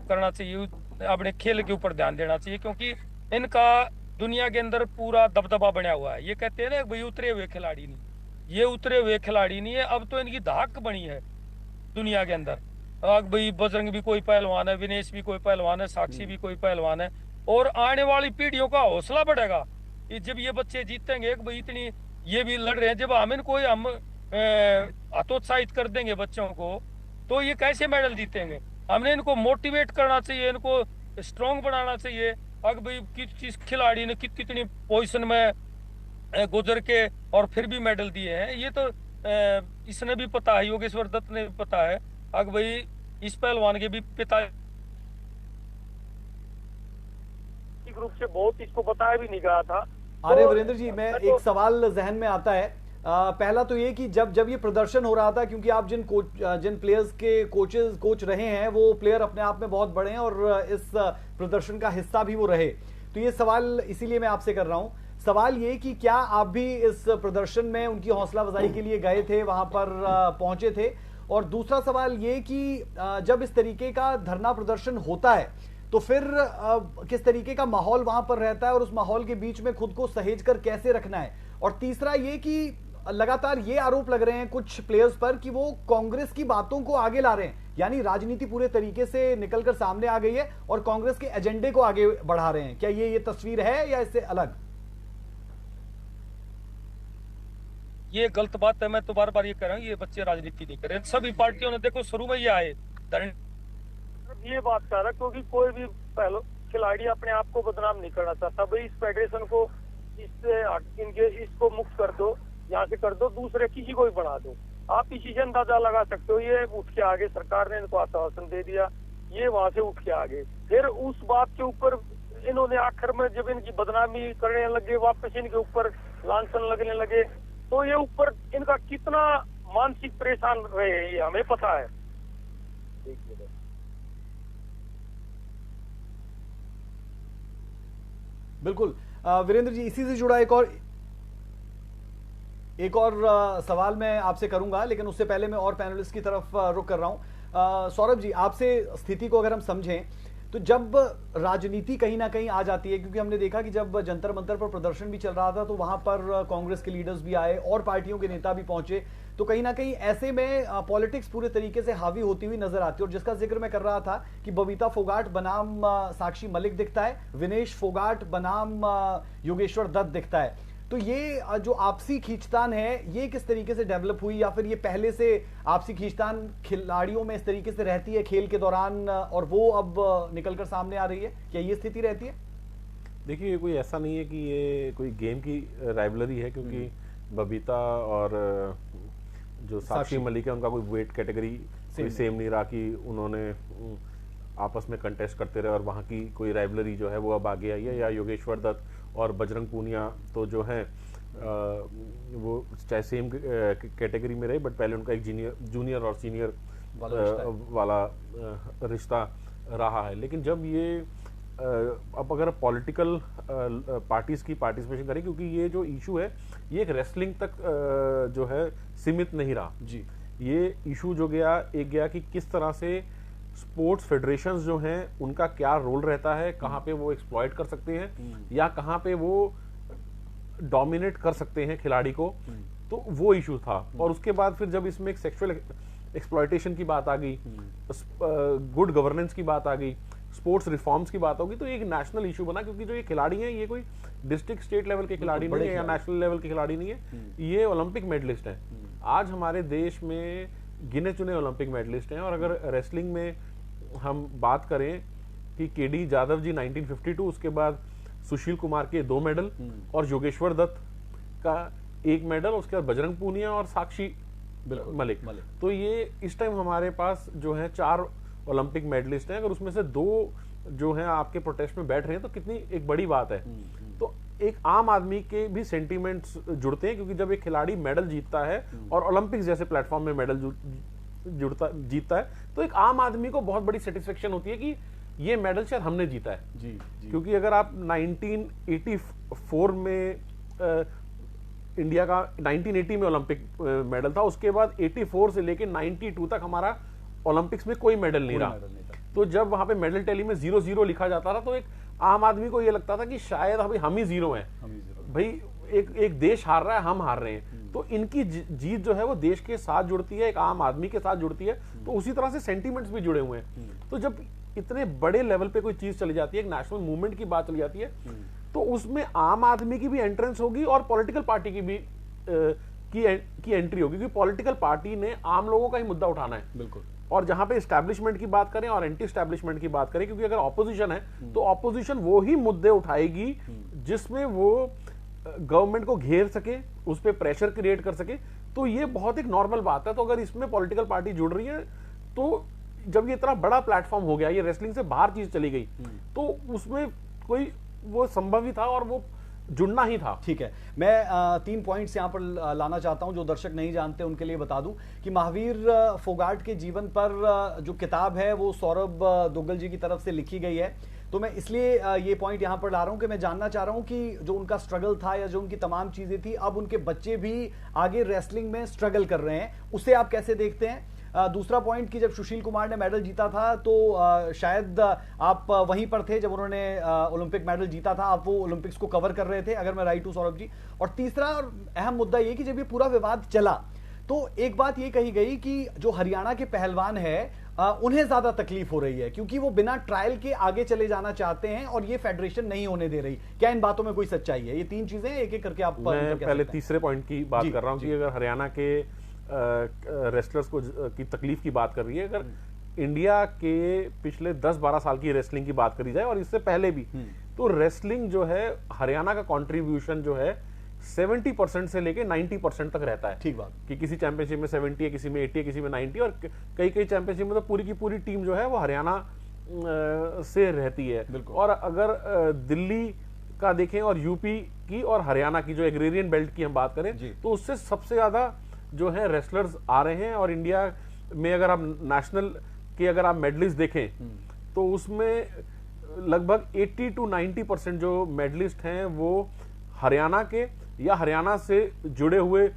करना चाहिए, अपने खेल के ऊपर ध्यान देना चाहिए। क्योंकि इनका दुनिया के अंदर पूरा दबदबा बना हुआ है। ये कहते हैं ना भाई उतरे हुए खिलाड़ी नहीं, ये उतरे हुए खिलाड़ी नहीं है, अब तो इनकी धाक बनी है दुनिया के अंदर। अब भाई बजरंग भी कोई पहलवान है, विनेश भी कोई पहलवान है, साक्षी भी कोई पहलवान है। और आने वाली पीढ़ियों का हौसला बढ़ेगा जब ये बच्चे जीतेंगे। भाई इतनी ये भी लड़ रहे हैं, जब हम हतोत्साहित कर देंगे बच्चों को तो ये कैसे मेडल जीतेंगे। हमने इनको मोटिवेट करना चाहिए, इनको स्ट्रॉन्ग बनाना चाहिए। अब भाई किस खिलाड़ी ने कितनी पोजीशन में गुजर के और फिर भी मेडल दिए हैं, ये तो इसने भी पता है, योगेश्वर दत्त ने भी पता है। अब भाई इस पहलवान के भी पिता रूप से बहुत इसको बताया भी नहीं गया था। अरे वीरेंद्र जी, मैं एक सवाल जहन में आता है। पहला तो ये कि जब ये प्रदर्शन हो रहा था, क्योंकि आप जिन प्लेयर्स के कोच रहे हैं वो प्लेयर अपने आप में बहुत बड़े हैं और इस प्रदर्शन का हिस्सा भी वो रहे, तो ये सवाल इसीलिए मैं आपसे कर रहा हूं। सवाल ये कि क्या आप भी इस प्रदर्शन में उनकी हौसला अफजाई के लिए गए थे, वहां पर पहुंचे थे? और दूसरा सवाल ये कि जब इस तरीके का धरना प्रदर्शन होता है तो फिर किस तरीके का माहौल वहां पर रहता है और उस माहौल के बीच में खुद को सहेज कर कैसे रखना है? और तीसरा ये कि लगातार ये आरोप लग रहे हैं कुछ प्लेयर्स पर कि वो कांग्रेस की बातों को आगे ला रहे हैं, यानी राजनीति पूरे तरीके से निकलकर सामने आ गई है और कांग्रेस के एजेंडे को आगे बढ़ा रहे हैं। क्या ये तस्वीर है या इससे अलग? ये गलत बात है। मैं तो बार बार ये कह रहा हूँ, ये बच्चे राजनीति नहीं करें। सभी पार्टियों ने देखो शुरू में ये आए ये बात कर रहा, क्योंकि कोई भी पहले खिलाड़ी अपने आप को बदनाम नहीं करना चाहता। भाई इस फेडरेशन को इसको मुक्त कर दो, यहाँ से कर दो, दूसरे किसी को भी बना दो। आप इसी से अंदाजा लगा सकते हो। ये उठ के आगे, सरकार ने इनको आश्वासन दे दिया, ये वहां से उठ के आगे। फिर उस बात के ऊपर इन्होंने आखिर में जब इनकी बदनामी करने लगे, वापस इनके ऊपर लांछन लगने लगे, तो ये ऊपर इनका कितना मानसिक परेशान रहे ये हमें पता है। बिल्कुल वीरेंद्र जी, इसी से जुड़ा एक और सवाल मैं आपसे करूंगा, लेकिन उससे पहले मैं और पैनलिस्ट की तरफ रुख कर रहा हूं। सौरभ जी, आपसे स्थिति को अगर हम समझें तो जब राजनीति कहीं ना कहीं आ जाती है, क्योंकि हमने देखा कि जब जंतर मंतर पर प्रदर्शन भी चल रहा था तो वहां पर कांग्रेस के लीडर्स भी आए और पार्टियों के नेता भी पहुंचे, तो कहीं ना कहीं ऐसे में पॉलिटिक्स पूरे तरीके से हावी होती हुई नजर आती है। और जिसका जिक्र मैं कर रहा था कि बबीता फोगाट बनाम साक्षी मलिक दिखता है, विनेश फोगाट बनाम योगेश्वर दत्त दिखता है, तो ये जो आपसी खींचतान है ये किस तरीके से डेवलप हुई, या फिर ये पहले से आपसी खींचतान खिलाड़ियों में इस तरीके से रहती है खेल के दौरान और वो अब निकलकर सामने आ रही है? क्या ये स्थिति रहती है? देखिए, कोई ऐसा नहीं है कि ये कोई गेम की राइवलरी है, क्योंकि बबीता और जो साक्षी मलिक है उनका कोई वेट कैटेगरी कोई सेम नहीं रहा कि उन्होंने आपस में कंटेस्ट करते रहे और वहाँ की कोई राइवलरी जो है वो अब आगे आई है। या योगेश्वर दत्त और बजरंग पूनिया तो जो है वो चाहे सेम कैटेगरी में रहे, बट पहले उनका एक जूनियर और सीनियर वाला रिश्ता रहा है। लेकिन जब ये अब अगर पॉलिटिकल पार्टीज की पार्टिसिपेशन करें, क्योंकि ये जो इशू है ये एक रेसलिंग तक जो है सीमित नहीं रहा जी, ये इशू जो गया कि किस तरह से स्पोर्ट्स फेडरेशंस जो हैं उनका क्या रोल रहता है, कहाँ पे वो एक्सप्लॉइट कर सकते हैं या कहाँ पे वो डोमिनेट कर सकते हैं खिलाड़ी को, तो वो इशू था। और उसके बाद फिर जब इसमें एक सेक्सुअल एक्सप्लॉइटेशन की बात आ गई, गुड गवर्नेंस की बात आ गई, स्पोर्ट्स रिफॉर्म्स की बात होगी, तो ये एक नेशनल इशू बना। क्योंकि जो ये खिलाड़ी हैं ये कोई डिस्ट्रिक्ट स्टेट लेवल के खिलाड़ी नहीं है या नेशनल लेवल के खिलाड़ी नहीं है, ये ओलंपिक मेडलिस्ट हैं। आज हमारे देश में गिने चुने ओलंपिक मेडलिस्ट हैं। और अगर रेसलिंग में हम बात करें कि केडी जादव जी 1952, उसके बाद सुशील कुमार के 2 मेडल और योगेश्वर दत्त का 1 मेडल, उसके बाद बजरंग पूनिया और साक्षी मलिक, तो ये इस टाइम हमारे पास जो है 4 ओलंपिक मेडलिस्ट हैं। अगर उसमें से 2 जो हैं आपके प्रोटेस्ट में बैठ रहे हैं तो कितनी एक बड़ी बात है। तो एक आम आदमी के भी सेंटीमेंट्स जुड़ते हैं, क्योंकि जब एक खिलाड़ी मेडल जीतता है और ओलंपिक्स जैसे प्लेटफॉर्म में मेडल जीतता है, तो एक आम आदमी को बहुत बड़ी सेटिस्फेक्शन होती है कि ये मेडल शायद हमने जीता है। जी। क्योंकि अगर आप 1984 में इंडिया का 1980 में ओलंपिक मेडल था, उसके बाद 84 से लेकर 92 तक हमारा ओलंपिक्स में कोई मेडल नहीं रहा। तो जब वहां पे मेडल टैली में 0-0 लिखा जाता था तो एक आम आदमी को ये लगता था कि शायद अभी हम ही 0 हैं, भाई एक देश हार रहा है, हम हार रहे हैं। तो इनकी जीत जो है वो देश के साथ जुड़ती है, एक आम आदमी के साथ जुड़ती है, तो उसी तरह से सेंटीमेंट्स भी जुड़े हुए हैं। तो जब इतने बड़े लेवल पे कोई चीज चली जाती है, एक नेशनल मूवमेंट की बात चली जाती है, तो उसमें आम आदमी की भी एंट्रेंस होगी और पॉलिटिकल पार्टी की भी की एंट्री होगी, क्योंकि पॉलिटिकल पार्टी ने आम लोगों का ही मुद्दा उठाना है। बिल्कुल। और जहां पे एस्टैब्लिशमेंट की बात करें और एंटी एस्टैब्लिशमेंट की बात करें, क्योंकि अगर ऑपोजिशन है तो ऑपोजिशन वो ही मुद्दे उठाएगी जिसमें वो गवर्नमेंट को घेर सके, उस पर प्रेशर क्रिएट कर सके। तो ये बहुत एक नॉर्मल बात है। तो अगर इसमें पॉलिटिकल पार्टी जुड़ रही है, तो जब ये इतना बड़ा प्लेटफॉर्म हो गया, ये रेसलिंग से बाहर चीज चली गई, तो उसमें कोई वो संभव ही था और वो जुड़ना ही था। ठीक है, मैं 3 पॉइंट्स यहां पर लाना चाहता हूं जो दर्शक नहीं जानते उनके लिए बता दूं कि महावीर फोगाट के जीवन पर जो किताब है वो सौरभ दुग्गल जी की तरफ से लिखी गई है। तो मैं इसलिए ये पॉइंट यहां पर ला रहा हूं कि मैं जानना चाह रहा हूं कि जो उनका स्ट्रगल था या जो उनकी तमाम चीजें थी, अब उनके बच्चे भी आगे रेसलिंग में स्ट्रगल कर रहे हैं, उसे आप कैसे देखते हैं? दूसरा पॉइंट कि जब सुशील कुमार ने मेडल जीता था तो शायद आप वहीं पर थे जब उन्होंने ओलंपिक मेडल जीता था, आप वो ओलंपिक्स को कवर कर रहे थे, अगर मैं राइट हूं सौरभ जी। और तीसरा और अहम मुद्दा ये कि जब ये पूरा विवाद चला तो एक बात ये कही गई कि जो हरियाणा के पहलवान है उन्हें ज्यादा तकलीफ हो रही है क्योंकि वो बिना ट्रायल के आगे चले जाना चाहते हैं और ये फेडरेशन नहीं होने दे रही। क्या इन बातों में कोई सच्चाई है? ये 3 चीजें एक एक करके आप मैं पहले तीसरे पॉइंट की बात कर रहा हूं कि अगर हरियाणा के रेसलर्स को की तकलीफ की बात कर रही है, अगर इंडिया के पिछले 10-12 साल की रेसलिंग की बात करी जाए और इससे पहले भी, तो रेसलिंग जो है हरियाणा का कंट्रीब्यूशन जो है 70% से लेके 90% तक रहता है। ठीक बात कि किसी चैंपियनशिप में 70 है, किसी में 80 है, किसी में 90, और कई चैंपियनशिप में तो पूरी की पूरी टीम जो है वो हरियाणा से रहती है। और अगर दिल्ली का देखें और यूपी की और हरियाणा की जो एग्रेरियन बेल्ट की हम बात करें तो उससे सबसे ज्यादा जो है रेसलर्स आ रहे हैं। और इंडिया में अगर आप नेशनल के अगर आप मेडलिस्ट देखें तो उसमें लगभग 80 to 90% जो मेडलिस्ट हैं वो हरियाणा के या हरियाणा से जुड़े हुए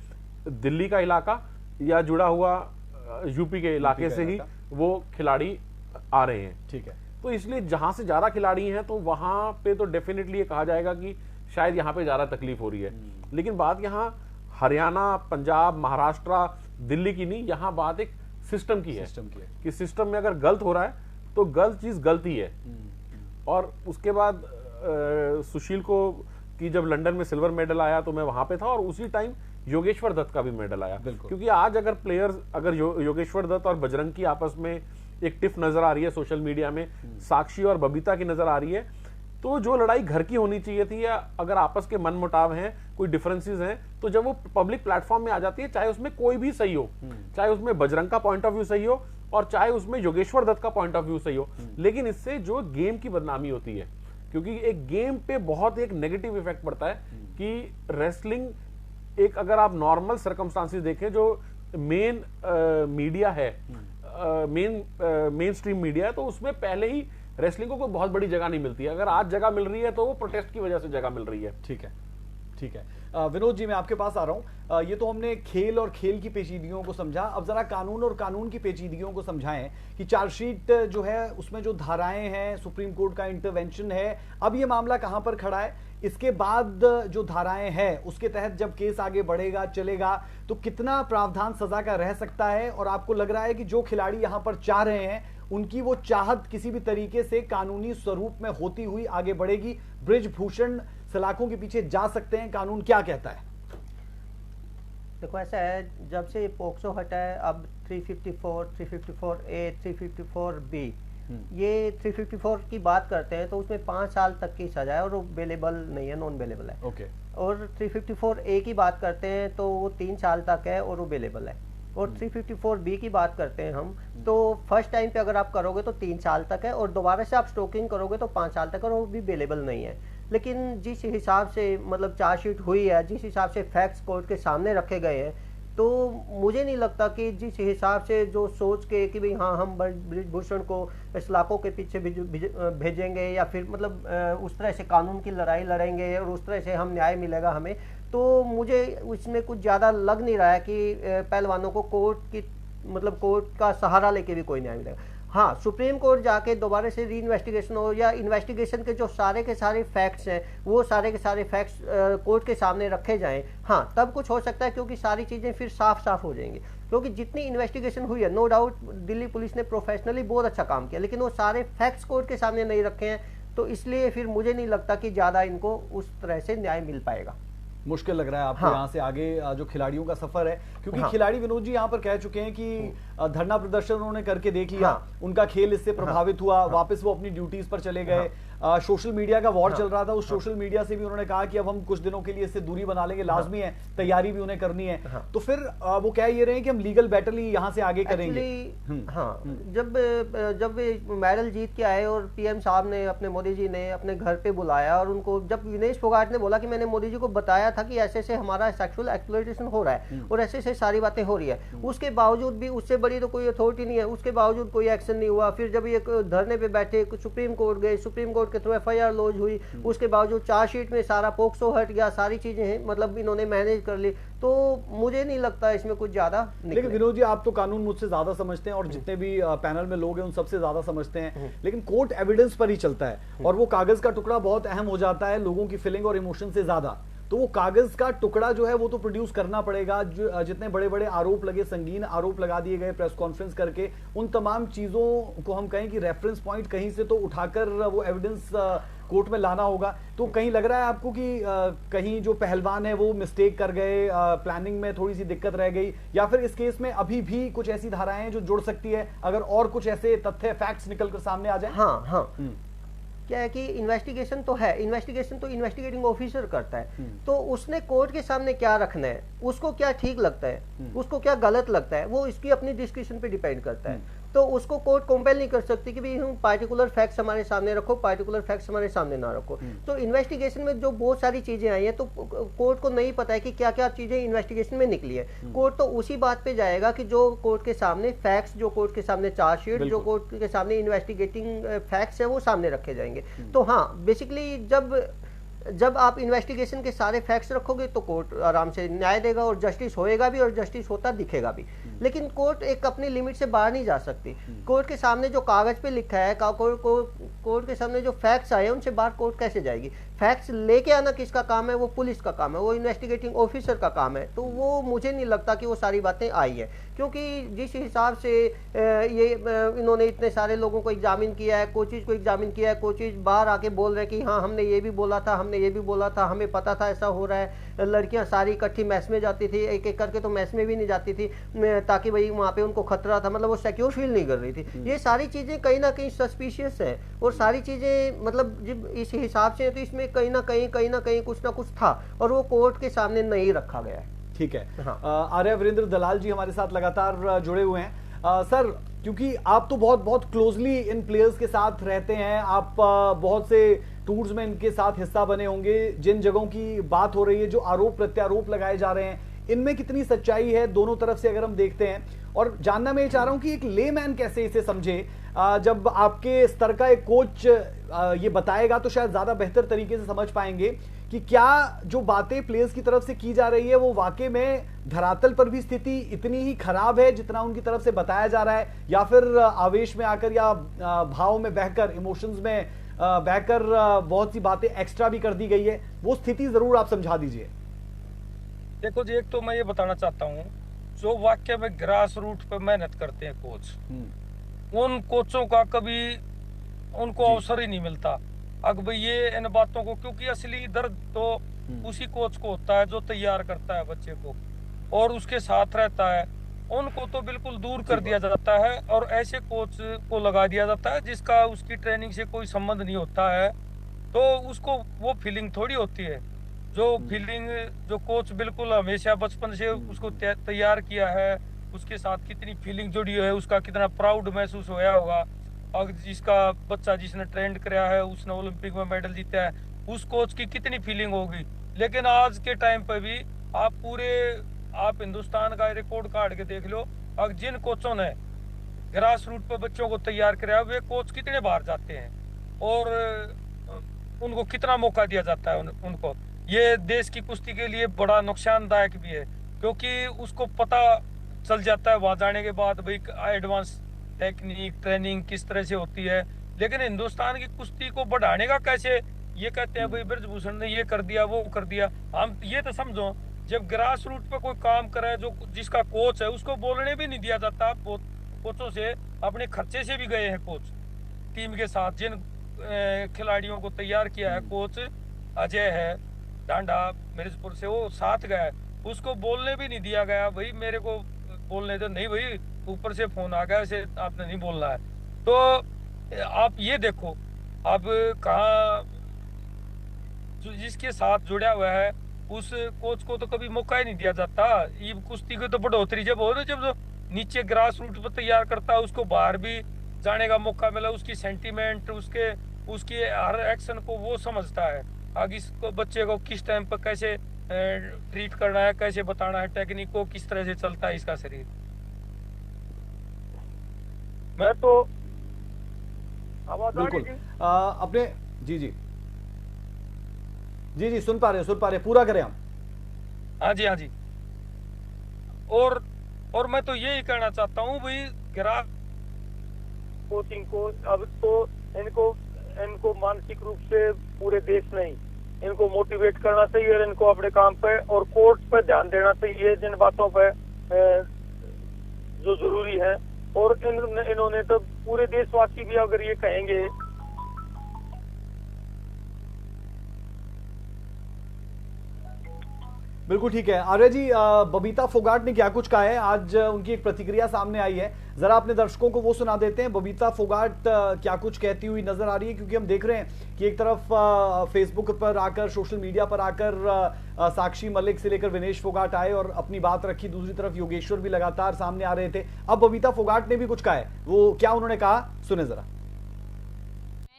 दिल्ली का इलाका या जुड़ा हुआ यूपी के इलाके से ही वो खिलाड़ी आ रहे हैं। ठीक है, तो इसलिए जहां से ज्यादा खिलाड़ी हैं तो वहां पे तो डेफिनेटली ये कहा जाएगा कि शायद यहाँ पे ज्यादा तकलीफ हो रही है। लेकिन बात यहाँ हरियाणा, पंजाब, महाराष्ट्र, दिल्ली की नहीं, यहाँ बात एक सिस्टम की है कि सिस्टम में अगर गलत हो रहा है तो गलत चीज गलती है। और उसके बाद सुशील को कि जब लंदन में सिल्वर मेडल आया तो मैं वहां पे था और उसी टाइम योगेश्वर दत्त का भी मेडल आया। क्योंकि आज अगर प्लेयर्स अगर योगेश्वर दत्त और बजरंग की आपस में एक टिफ नजर आ रही है सोशल मीडिया में, साक्षी और बबीता की नजर आ रही है, तो जो लड़ाई घर की होनी चाहिए थी या अगर आपस के मन मुटाव हैं, कोई डिफरेंसेस हैं, तो जब वो पब्लिक प्लेटफॉर्म में आ जाती है, चाहे उसमें कोई भी सही हो, चाहे उसमें बजरंग का पॉइंट ऑफ व्यू सही हो और चाहे उसमें योगेश्वर दत्त का पॉइंट ऑफ व्यू सही हो, लेकिन इससे जो गेम की बदनामी होती है, क्योंकि एक गेम पे बहुत एक नेगेटिव इफेक्ट पड़ता है कि रेसलिंग एक अगर आप नॉर्मल सर्कमस्टांसेस देखें जो मेन मीडिया है, मेन स्ट्रीम मीडिया है, तो उसमें पहले ही रेसलिंग को कोई बहुत बड़ी जगह नहीं मिलती है। अगर आज जगह मिल रही है तो वो प्रोटेस्ट की वजह से जगह मिल रही है। ठीक है, ठीक है। विनोद जी मैं आपके पास आ रहा हूं। ये तो हमने खेल और खेल की पेचीदगियों को समझा, अब जरा कानून और कानून की पेचीदगियों को समझाएं कि चार्जशीट जो है उसमें जो धाराएं हैं, सुप्रीम कोर्ट का इंटरवेंशन है, अब ये मामला कहां पर खड़ा है, इसके बाद जो धाराएं हैं उसके तहत जब केस आगे बढ़ेगा चलेगा तो कितना प्रावधान सजा का रह सकता है, और आपको लग रहा है कि जो खिलाड़ी यहां पर चाह रहे हैं उनकी वो चाहत किसी भी तरीके से कानूनी स्वरूप में होती हुई आगे बढ़ेगी, ब्रिजभूषण सलाखों के पीछे जा सकते हैं, कानून क्या कहता है? देखो ऐसा है, जब से पोक्सो हटा है अब 354, 354A, 354B, ये 354 की बात करते हैं तो उसमें 5 साल तक की सजा है और वो बेलेबल नहीं है, नॉन बेलेबल है। ओके। और 354A की बात करते हैं तो वो 3 साल तक है और वो बेलेबल है। और 354B की बात करते हैं हम तो फर्स्ट टाइम पे अगर आप करोगे तो 3 साल तक है और दोबारा से आप स्टोकिंग करोगे तो 5 साल तक, और वो भी बेलेबल नहीं है। लेकिन जिस हिसाब से मतलब चार्जशीट हुई है, जिस हिसाब से फैक्ट्स कोर्ट के सामने रखे गए हैं, तो मुझे नहीं लगता कि जिस हिसाब से जो सोच के कि भाई हाँ हम ब्रिजभूषण को इस्लाकों के पीछे भेजेंगे या फिर मतलब उस तरह से कानून की लड़ाई लड़ेंगे और उस तरह से हम न्याय मिलेगा हमें, तो मुझे उसमें कुछ ज़्यादा लग नहीं रहा है कि पहलवानों को कोर्ट की मतलब कोर्ट का सहारा लेके भी कोई न्याय मिलेगा। हाँ, सुप्रीम कोर्ट जाके दोबारा से री इन्वेस्टिगेशन हो या इन्वेस्टिगेशन के जो सारे के सारे फैक्ट्स हैं वो सारे के सारे फैक्ट्स कोर्ट के सामने रखे जाएं, हाँ तब कुछ हो सकता है, क्योंकि सारी चीज़ें फिर साफ साफ हो जाएंगी। क्योंकि जितनी इन्वेस्टिगेशन हुई है, नो डाउट दिल्ली पुलिस ने प्रोफेशनली बहुत अच्छा काम किया, लेकिन वो सारे फैक्ट्स कोर्ट के सामने नहीं रखे हैं, तो इसलिए फिर मुझे नहीं लगता कि ज़्यादा इनको उस तरह से न्याय मिल पाएगा। मुश्किल लग रहा है आपको यहाँ से आगे जो खिलाड़ियों का सफर है, क्योंकि खिलाड़ी विनोद जी यहाँ पर कह चुके हैं कि धरना प्रदर्शन उन्होंने करके देख लिया, उनका खेल इससे प्रभावित हुआ, वापस वो अपनी ड्यूटीज पर चले गए। सोशल मीडिया का वॉर चल रहा था, उस सोशल मीडिया से भी उन्होंने कहा कि अब हम कुछ दिनों के लिए इससे दूरी बना लेंगे, लाजमी है, तैयारी भी उन्हें करनी है। तो फिर वो कह ये रहे हैं कि हम लीगल बैटल ही यहाँ से आगे करेंगे। जब मेडल जीत के आए और पीएम साहब ने, अपने मोदी जी ने अपने घर पे बुलाया, और उनको जब विनेश फोगाट ने बोला कि मैंने मोदी जी को बताया था कि ऐसे ऐसे हमारा सेक्सुअल एक्सप्लॉयटेशन हो रहा है और ऐसे ऐसे सारी बातें हो रही है, उसके बावजूद भी, उससे बड़ी तो कोई अथॉरिटी नहीं है, उसके बावजूद कोई एक्शन नहीं हुआ। फिर जब ये धरने पे बैठे, सुप्रीम कोर्ट गए, सुप्रीम कोर्ट के थ्रू FIR लॉन्च हुई, उसके बावजूद चार्जशीट में सारा पोक्सो हट गया, सारी चीजें हैं, मतलब इन्होंने मैनेज कर ली। तो मुझे नहीं लगता इसमें कुछ ज्यादा। लेकिन विनोद जी, आप तो कानून मुझसे ज्यादा समझते हैं और जितने भी पैनल में लोग हैं उन सबसे ज्यादा समझते हैं, लेकिन कोर्ट एविडेंस पर ही चलता है और वो कागज का टुकड़ा बहुत अहम हो जाता है लोगों की फीलिंग और इमोशन से ज्यादा। तो वो कागज का टुकड़ा जो है वो तो प्रोड्यूस करना पड़ेगा। जो जितने बड़े बड़े आरोप लगे, संगीन आरोप लगा दिए गए प्रेस कॉन्फ्रेंस करके, उन तमाम चीजों को हम कहें कि रेफरेंस पॉइंट कहीं से तो उठाकर वो एविडेंस कोर्ट में लाना होगा। तो कहीं लग रहा है आपको कि कहीं जो पहलवान है वो मिस्टेक कर गए, प्लानिंग में थोड़ी सी दिक्कत रह गई, या फिर इस केस में अभी भी कुछ ऐसी धाराएं हैं जो जुड़ सकती है अगर और कुछ ऐसे तथ्य, फैक्ट्स निकलकर सामने आ जाए? हाँ। क्या है कि इन्वेस्टिगेशन तो है, इन्वेस्टिगेशन तो इन्वेस्टिगेटिंग ऑफिसर करता है, तो उसने कोर्ट के सामने क्या रखना है, उसको क्या ठीक लगता है, उसको क्या गलत लगता है, वो इसकी अपनी डिस्क्रिप्शन पे डिपेंड करता है। तो उसको कोर्ट कंपेल नहीं कर सकती कि भाई हम पार्टिकुलर फैक्ट्स हमारे सामने रखो, पार्टिकुलर फैक्ट्स हमारे सामने ना रखो। तो इन्वेस्टिगेशन में जो बहुत सारी चीजें आई हैं, तो कोर्ट को नहीं पता है कि क्या क्या चीजें इन्वेस्टिगेशन में निकली है। कोर्ट तो उसी बात पे जाएगा कि जो कोर्ट के सामने फैक्ट्स, जो कोर्ट के सामने चार्जशीट, जो कोर्ट के सामने इन्वेस्टिगेटिंग फैक्ट्स है वो सामने रखे जाएंगे। तो हाँ, बेसिकली जब आप इन्वेस्टिगेशन के सारे फैक्ट्स रखोगे तो कोर्ट आराम से न्याय देगा और जस्टिस होएगा भी, और जस्टिस होता दिखेगा भी। लेकिन कोर्ट एक अपनी लिमिट से बाहर नहीं जा सकती। कोर्ट के सामने जो कागज पे लिखा है, कोर्ट के सामने जो फैक्ट्स आए उनसे बाहर कोर्ट कैसे जाएगी? फैक्ट्स लेके आना किसका काम है? वो पुलिस का काम है, वो इन्वेस्टिगेटिंग ऑफिसर का काम है। तो वो मुझे नहीं लगता कि वो सारी बातें आई है, क्योंकि जिस हिसाब से ये इन्होंने इतने सारे लोगों को एग्जामिन किया है, कोचेज को एग्जामिन किया है, कोचेज बाहर आके बोल रहे हैं कि हाँ हमने ये भी बोला था, हमने ये भी बोला था, हमें पता था ऐसा हो रहा है। लड़कियां सारी इकट्ठी मैस में जाती थी, एक एक करके तो मैस में भी नहीं जाती थी, ताकि भाई वहाँ पे उनको खतरा था, मतलब वो सिक्योर फील नहीं कर रही थी। ये सारी चीजें कहीं ना कहीं सस्पिशियस है, और सारी चीजें मतलब जब इस हिसाब से तो इसमें कहीं ना कहीं कुछ ना कुछ था, और वो कोर्ट के सामने नहीं रखा गया है। ठीक है। हाँ। आर्य वीरेंद्र दलाल जी हमारे साथ लगातार जुड़े हुए हैं। सर, क्योंकि आप तो बहुत क्लोजली इन प्लेयर्स के साथ रहते हैं, आप बहुत से टूर्स में इनके साथ हिस्सा बने होंगे, जिन जगहों की बात हो रही है, जो आरोप प्रत्यारोप लगाए जा रहे हैं, इनमें कितनी सच्चाई है दोनों तरफ से अगर हम देखते हैं? और जानना मैं चाह रहा हूं कि एक लेमैन कैसे इसे समझे। जब आपके स्तर का एक कोच ये बताएगा तो शायद ज्यादा बेहतर तरीके से समझ पाएंगे कि क्या जो बातें प्लेयर्स की तरफ से की जा रही है वो वाकई में धरातल पर भी स्थिति इतनी ही खराब है जितना उनकी तरफ से बताया जा रहा है, या फिर आवेश में आकर या भाव में बहकर, इमोशंस में बहकर बहुत सी बातें एक्स्ट्रा भी कर दी गई है। वो स्थिति जरूर आप समझा दीजिए। देखो जी, एक तो मैं ये बताना चाहता हूँ, जो वाक्य में ग्रास रूट पे मेहनत करते हैं कोच, उन कोचों का कभी उनको अवसर ही नहीं मिलता। अब ये इन बातों को, क्योंकि असली दर्द तो उसी कोच को होता है जो तैयार करता है बच्चे को और उसके साथ रहता है, उनको तो बिल्कुल दूर कर दिया जाता है और ऐसे कोच को लगा दिया जाता है जिसका उसकी ट्रेनिंग से कोई संबंध नहीं होता है। तो उसको वो फीलिंग थोड़ी होती है, जो फीलिंग जो कोच बिल्कुल हमेशा बचपन से उसको तैयार किया है, उसके साथ कितनी फीलिंग जुड़ी है, उसका कितना प्राउड महसूस होया होगा। और जिसका बच्चा जिसने ट्रेंड कराया है, उसने ओलंपिक में मेडल जीता है, उस कोच की कितनी फीलिंग होगी। लेकिन आज के टाइम पे भी आप हिंदुस्तान का रिकॉर्ड काट के देख लो, और जिन कोचों ने ग्रास रूट पर बच्चों को तैयार कराया, वे कोच कितने बाहर जाते हैं और उनको कितना मौका दिया जाता है उनको। ये देश की कुश्ती के लिए बड़ा नुकसानदायक भी है, क्योंकि उसको पता चल जाता है वहां जाने के बाद भाई एडवांस टेक्निक ट्रेनिंग किस तरह से होती है। लेकिन हिंदुस्तान की कुश्ती को बढ़ाने का कैसे, ये कहते हैं भाई ब्रजभूषण ने ये कर दिया वो कर दिया। हम ये तो समझो, जब ग्रास रूट पे कोई काम करे, जो जिसका कोच है उसको बोलने भी नहीं दिया जाता। कोचों से अपने खर्चे से भी गए हैं कोच टीम के साथ, जिन खिलाड़ियों को तैयार किया है कोच अजय है डांडा मिर्जपुर से, वो साथ गया है, उसको बोलने भी नहीं दिया गया। भाई मेरे को बोलने दो, नहीं भाई ऊपर से फोन आ गया, ऐसे आपने नहीं बोलना है। तो आप ये देखो, अब कहाँ जिसके साथ जुड़ा हुआ है उस कोच को तो कभी मौका ही नहीं दिया जाता। ये कुश्ती की तो बढ़ोतरी जब हो ना, जब जो नीचे ग्रास रूट पर तैयार करता है उसको बाहर भी जाने का मौका मिला, उसकी सेंटीमेंट, उसकी हर एक्शन को वो समझता है। आगे इसको बच्चे को किस टाइम पर कैसे ट्रीट करना है, कैसे बताना है, टेक्निक को किस तरह से चलता है इसका शरीर। मैं तो आवाज आ बिल्कुल रही थी? अपने जी जी जी जी सुन पा रहे, पूरा करें हम। हाँ जी, हाँ जी। और मैं तो यही कहना चाहता हूँ भाई, ग्राफ कोचिंग को अब तो इनको मानसिक रूप से पूरे देश नहीं, इनको मोटिवेट करना चाहिए और इनको अपने काम पे और कोर्ट पे ध्यान देना चाहिए, जिन बातों पे जो जरूरी है। और इन्होंने तो पूरे देशवासी भी अगर ये कहेंगे बिल्कुल ठीक है। आर्य जी, बबीता फोगाट ने क्या कुछ कहा है, आज उनकी एक प्रतिक्रिया सामने आई है, जरा अपने दर्शकों को वो सुना देते हैं। बबीता फोगाट क्या कुछ कहती हुई नजर आ रही है, क्योंकि हम देख रहे हैं कि एक तरफ फेसबुक पर आकर, सोशल मीडिया पर आकर साक्षी मलिक से लेकर विनेश फोगाट आए और अपनी बात रखी, दूसरी तरफ योगेश्वर भी लगातार सामने आ रहे थे। अब बबीता फोगाट ने भी कुछ कहा है, वो क्या उन्होंने कहा सुने जरा।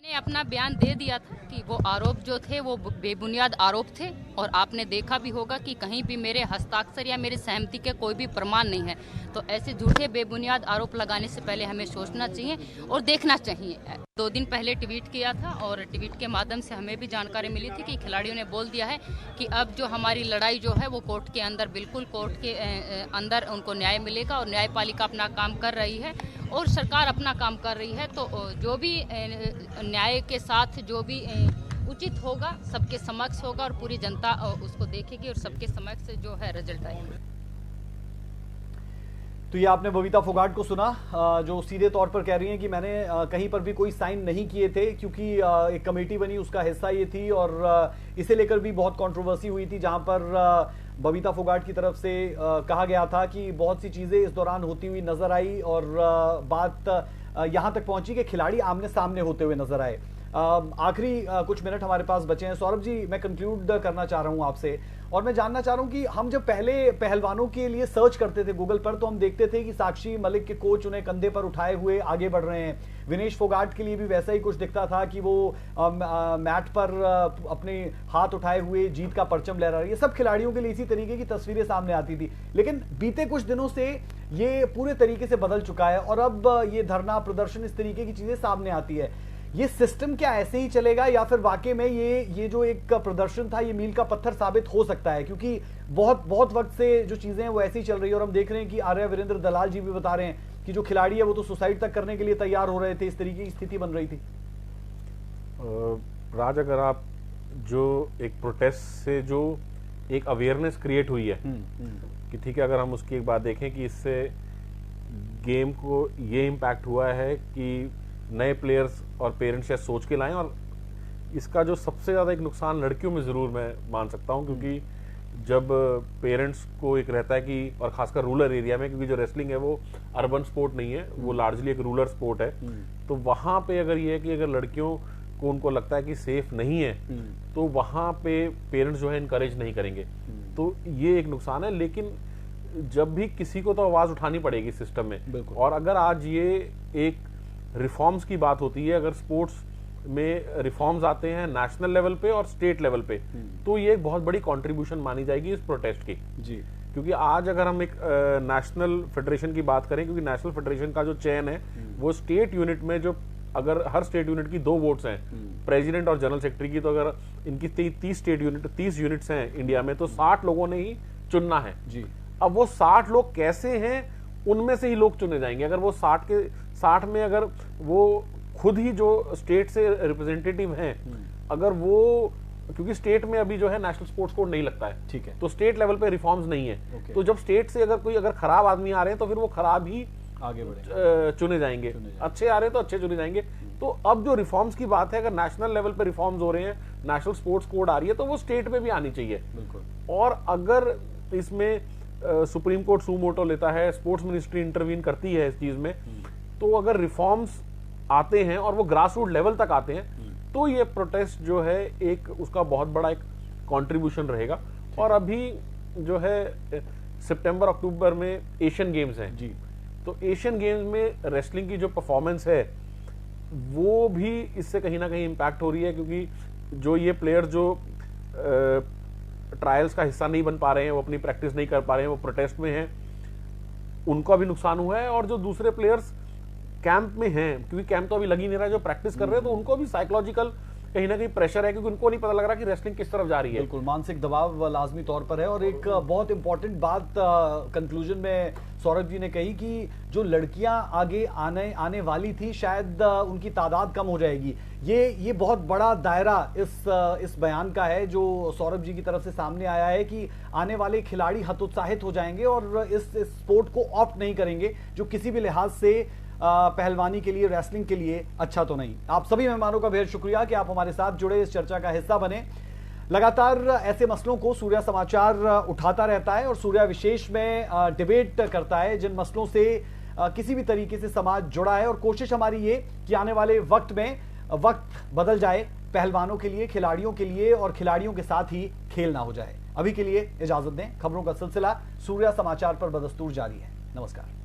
मैंने अपना बयान दे दिया था कि वो आरोप जो थे वो बेबुनियाद आरोप थे, और आपने देखा भी होगा कि कहीं भी मेरे हस्ताक्षर या मेरी सहमति के कोई भी प्रमाण नहीं है। तो ऐसे झूठे बेबुनियाद आरोप लगाने से पहले हमें सोचना चाहिए और देखना चाहिए। 2 दिन पहले ट्वीट किया था और ट्वीट के माध्यम से हमें भी जानकारी मिली थी कि खिलाड़ियों ने बोल दिया है कि अब जो हमारी लड़ाई जो है वो कोर्ट के अंदर, बिल्कुल कोर्ट के अंदर उनको न्याय मिलेगा, और न्यायपालिका अपना काम कर रही है और सरकार अपना काम कर रही है। तो जो भी न्याय के साथ जो भी उचित होगा सबके समक्ष होगा और पूरी जनता उसको देखेगी और सबके समक्ष जो है रिजल्ट आएगा। तो ये आपने बबीता फोगाट को सुना, जो सीधे तौर पर कह रही हैं कि मैंने कहीं पर भी कोई साइन नहीं किए थे, क्योंकि एक कमेटी बनी उसका हिस्सा ये थी, और इसे लेकर भी बहुत कंट्रोवर्सी हुई थी, जहां पर बबीता फोगाट की तरफ से कहा गया था कि बहुत सी चीजें इस दौरान होती हुई नजर आई, और बात यहां तक पहुंची कि खिलाड़ी आमने सामने होते हुए नजर आए। आखिरी कुछ मिनट हमारे पास बचे हैं। सौरभ जी, मैं कंक्लूड करना चाह रहा हूं आपसे, और मैं जानना चाह रहा हूं कि हम जब पहले पहलवानों के लिए सर्च करते थे गूगल पर, तो हम देखते थे कि साक्षी मलिक के कोच उन्हें कंधे पर उठाए हुए आगे बढ़ रहे हैं। विनेश फोगाट के लिए भी वैसा ही कुछ दिखता था कि वो मैट पर अपने हाथ उठाए हुए जीत का परचम लहरा रही है। सब खिलाड़ियों के लिए इसी तरीके की तस्वीरें सामने आती थी, लेकिन बीते कुछ दिनों से ये पूरे तरीके से बदल चुका है, और अब ये धरना प्रदर्शन इस तरीके की चीजें सामने आती है। ये सिस्टम क्या ऐसे ही चलेगा, या फिर वाकई में ये जो एक प्रदर्शन था ये मील का पत्थर साबित हो सकता है? क्योंकि बहुत वक्त से जो चीजें हैं वो ऐसे ही चल रही है, और हम देख रहे हैं कि आर्य वीरेंद्र दलाल जी भी बता रहे हैं कि जो खिलाड़ी है वो तो सुसाइड तक करने के लिए तैयार हो रहे थे, इस तरीके की स्थिति बन रही थी। राज, अगर आप जो एक प्रोटेस्ट से जो एक अवेयरनेस क्रिएट हुई है कि ठीक है, अगर हम उसकी एक बात देखें कि इससे गेम को ये इम्पैक्ट हुआ है कि नए प्लेयर्स और पेरेंट्स या सोच के लाएं, और इसका जो सबसे ज़्यादा एक नुकसान लड़कियों में ज़रूर मैं मान सकता हूं, क्योंकि जब पेरेंट्स को एक रहता है कि, और खासकर रूरल एरिया में, क्योंकि जो रेसलिंग है वो अर्बन स्पोर्ट नहीं है, वो लार्जली एक रूरल स्पोर्ट है, तो वहाँ पे अगर ये है कि अगर लड़कियों को उनको लगता है कि सेफ नहीं है, तो वहाँ पे पेरेंट्स जो है इनकरेज नहीं करेंगे, तो ये एक नुकसान है। लेकिन जब भी किसी को तो आवाज़ उठानी पड़ेगी सिस्टम में, और अगर आज ये एक रिफॉर्म्स की बात होती है, अगर स्पोर्ट्स में रिफॉर्म्स आते हैं नेशनल लेवल पे और स्टेट लेवल पे, तो ये एक बहुत बड़ी कंट्रीब्यूशन मानी जाएगी इस प्रोटेस्ट की जी। क्योंकि आज अगर हम एक नेशनल फेडरेशन की बात करें, क्योंकि नेशनल फेडरेशन का जो चयन है वो स्टेट यूनिट में, जो अगर हर स्टेट यूनिट की 2 वोट्स हैं, प्रेसिडेंट और जनरल सेक्रेटरी की, तो अगर इनकी 30 यूनिट्स हैं इंडिया में, तो 60 लोगों ने ही चुनना है जी। अब वो 60 लोग कैसे हैं, उनमें से ही लोग चुने जाएंगे। अगर वो 60 में अगर वो खुद ही जो स्टेट से रिप्रेजेंटेटिव हैं, अगर वो, क्योंकि स्टेट में अभी जो है नेशनल स्पोर्ट्स कोड नहीं लगता है, ठीक है, तो स्टेट लेवल पे रिफॉर्म्स नहीं है, तो जब स्टेट से अगर खराब आदमी आ रहे हैं तो फिर वो खराब ही आगे बढ़े चुने जाएंगे, अच्छे आ रहे हैं तो अच्छे चुने जाएंगे। तो अब जो रिफॉर्म्स की बात है, अगर नेशनल लेवल पे रिफॉर्म्स हो रहे हैं, नेशनल स्पोर्ट्स कोड आ रही है, तो वो स्टेट में भी आनी चाहिए। और अगर इसमें सुप्रीम कोर्ट सू मोटो लेता है, स्पोर्ट्स मिनिस्ट्री इंटरवीन करती है इस चीज में, तो अगर रिफॉर्म्स आते हैं और वो ग्रास रूट लेवल तक आते हैं तो ये प्रोटेस्ट जो है एक उसका बहुत बड़ा एक कंट्रीब्यूशन रहेगा। और अभी जो है सितंबर अक्टूबर में एशियन गेम्स हैं जी, तो एशियन गेम्स में रेसलिंग की जो परफॉर्मेंस है वो भी इससे कहीं ना कहीं इम्पैक्ट हो रही है, क्योंकि जो ये प्लेयर जो ट्रायल्स का हिस्सा नहीं बन पा रहे हैं, वो अपनी प्रैक्टिस नहीं कर पा रहे हैं, वो प्रोटेस्ट में हैं, उनका भी नुकसान हुआ है। और जो दूसरे प्लेयर्स कैंप में हैं, क्योंकि कैंप तो अभी लग ही नहीं रहा, जो प्रैक्टिस कर रहे हैं तो उनको भी साइकोलॉजिकल कहीं ना कहीं प्रेशर है, क्योंकि उनको नहीं पता लग रहा कि रेसलिंग किस तरफ जा रही है। बिल्कुल, मानसिक दबाव लाजमी तौर पर है। और एक बहुत इंपॉर्टेंट बात कंक्लूजन में सौरभ जी ने कही कि जो लड़कियां आगे आने वाली थी शायद उनकी तादाद कम हो जाएगी। ये बहुत बड़ा दायरा इस बयान का है जो सौरभ जी की तरफ से सामने आया है कि आने वाले खिलाड़ी हतोत्साहित हो जाएंगे और इस स्पोर्ट को ऑप्ट नहीं करेंगे, जो किसी भी लिहाज से पहलवानी के लिए, रेसलिंग के लिए अच्छा तो नहीं। आप सभी मेहमानों का बेहद शुक्रिया कि आप हमारे साथ जुड़े, इस चर्चा का हिस्सा बने। लगातार ऐसे मसलों को सूर्या समाचार उठाता रहता है और सूर्या विशेष में डिबेट करता है जिन मसलों से किसी भी तरीके से समाज जुड़ा है। और कोशिश हमारी ये कि आने वाले वक्त में वक्त बदल जाए पहलवानों के लिए, खिलाड़ियों के लिए, और खिलाड़ियों के साथ ही खेल ना हो जाए। अभी के लिए इजाजत दें। खबरों का सिलसिला सूर्या समाचार पर बदस्तूर जारी है। नमस्कार।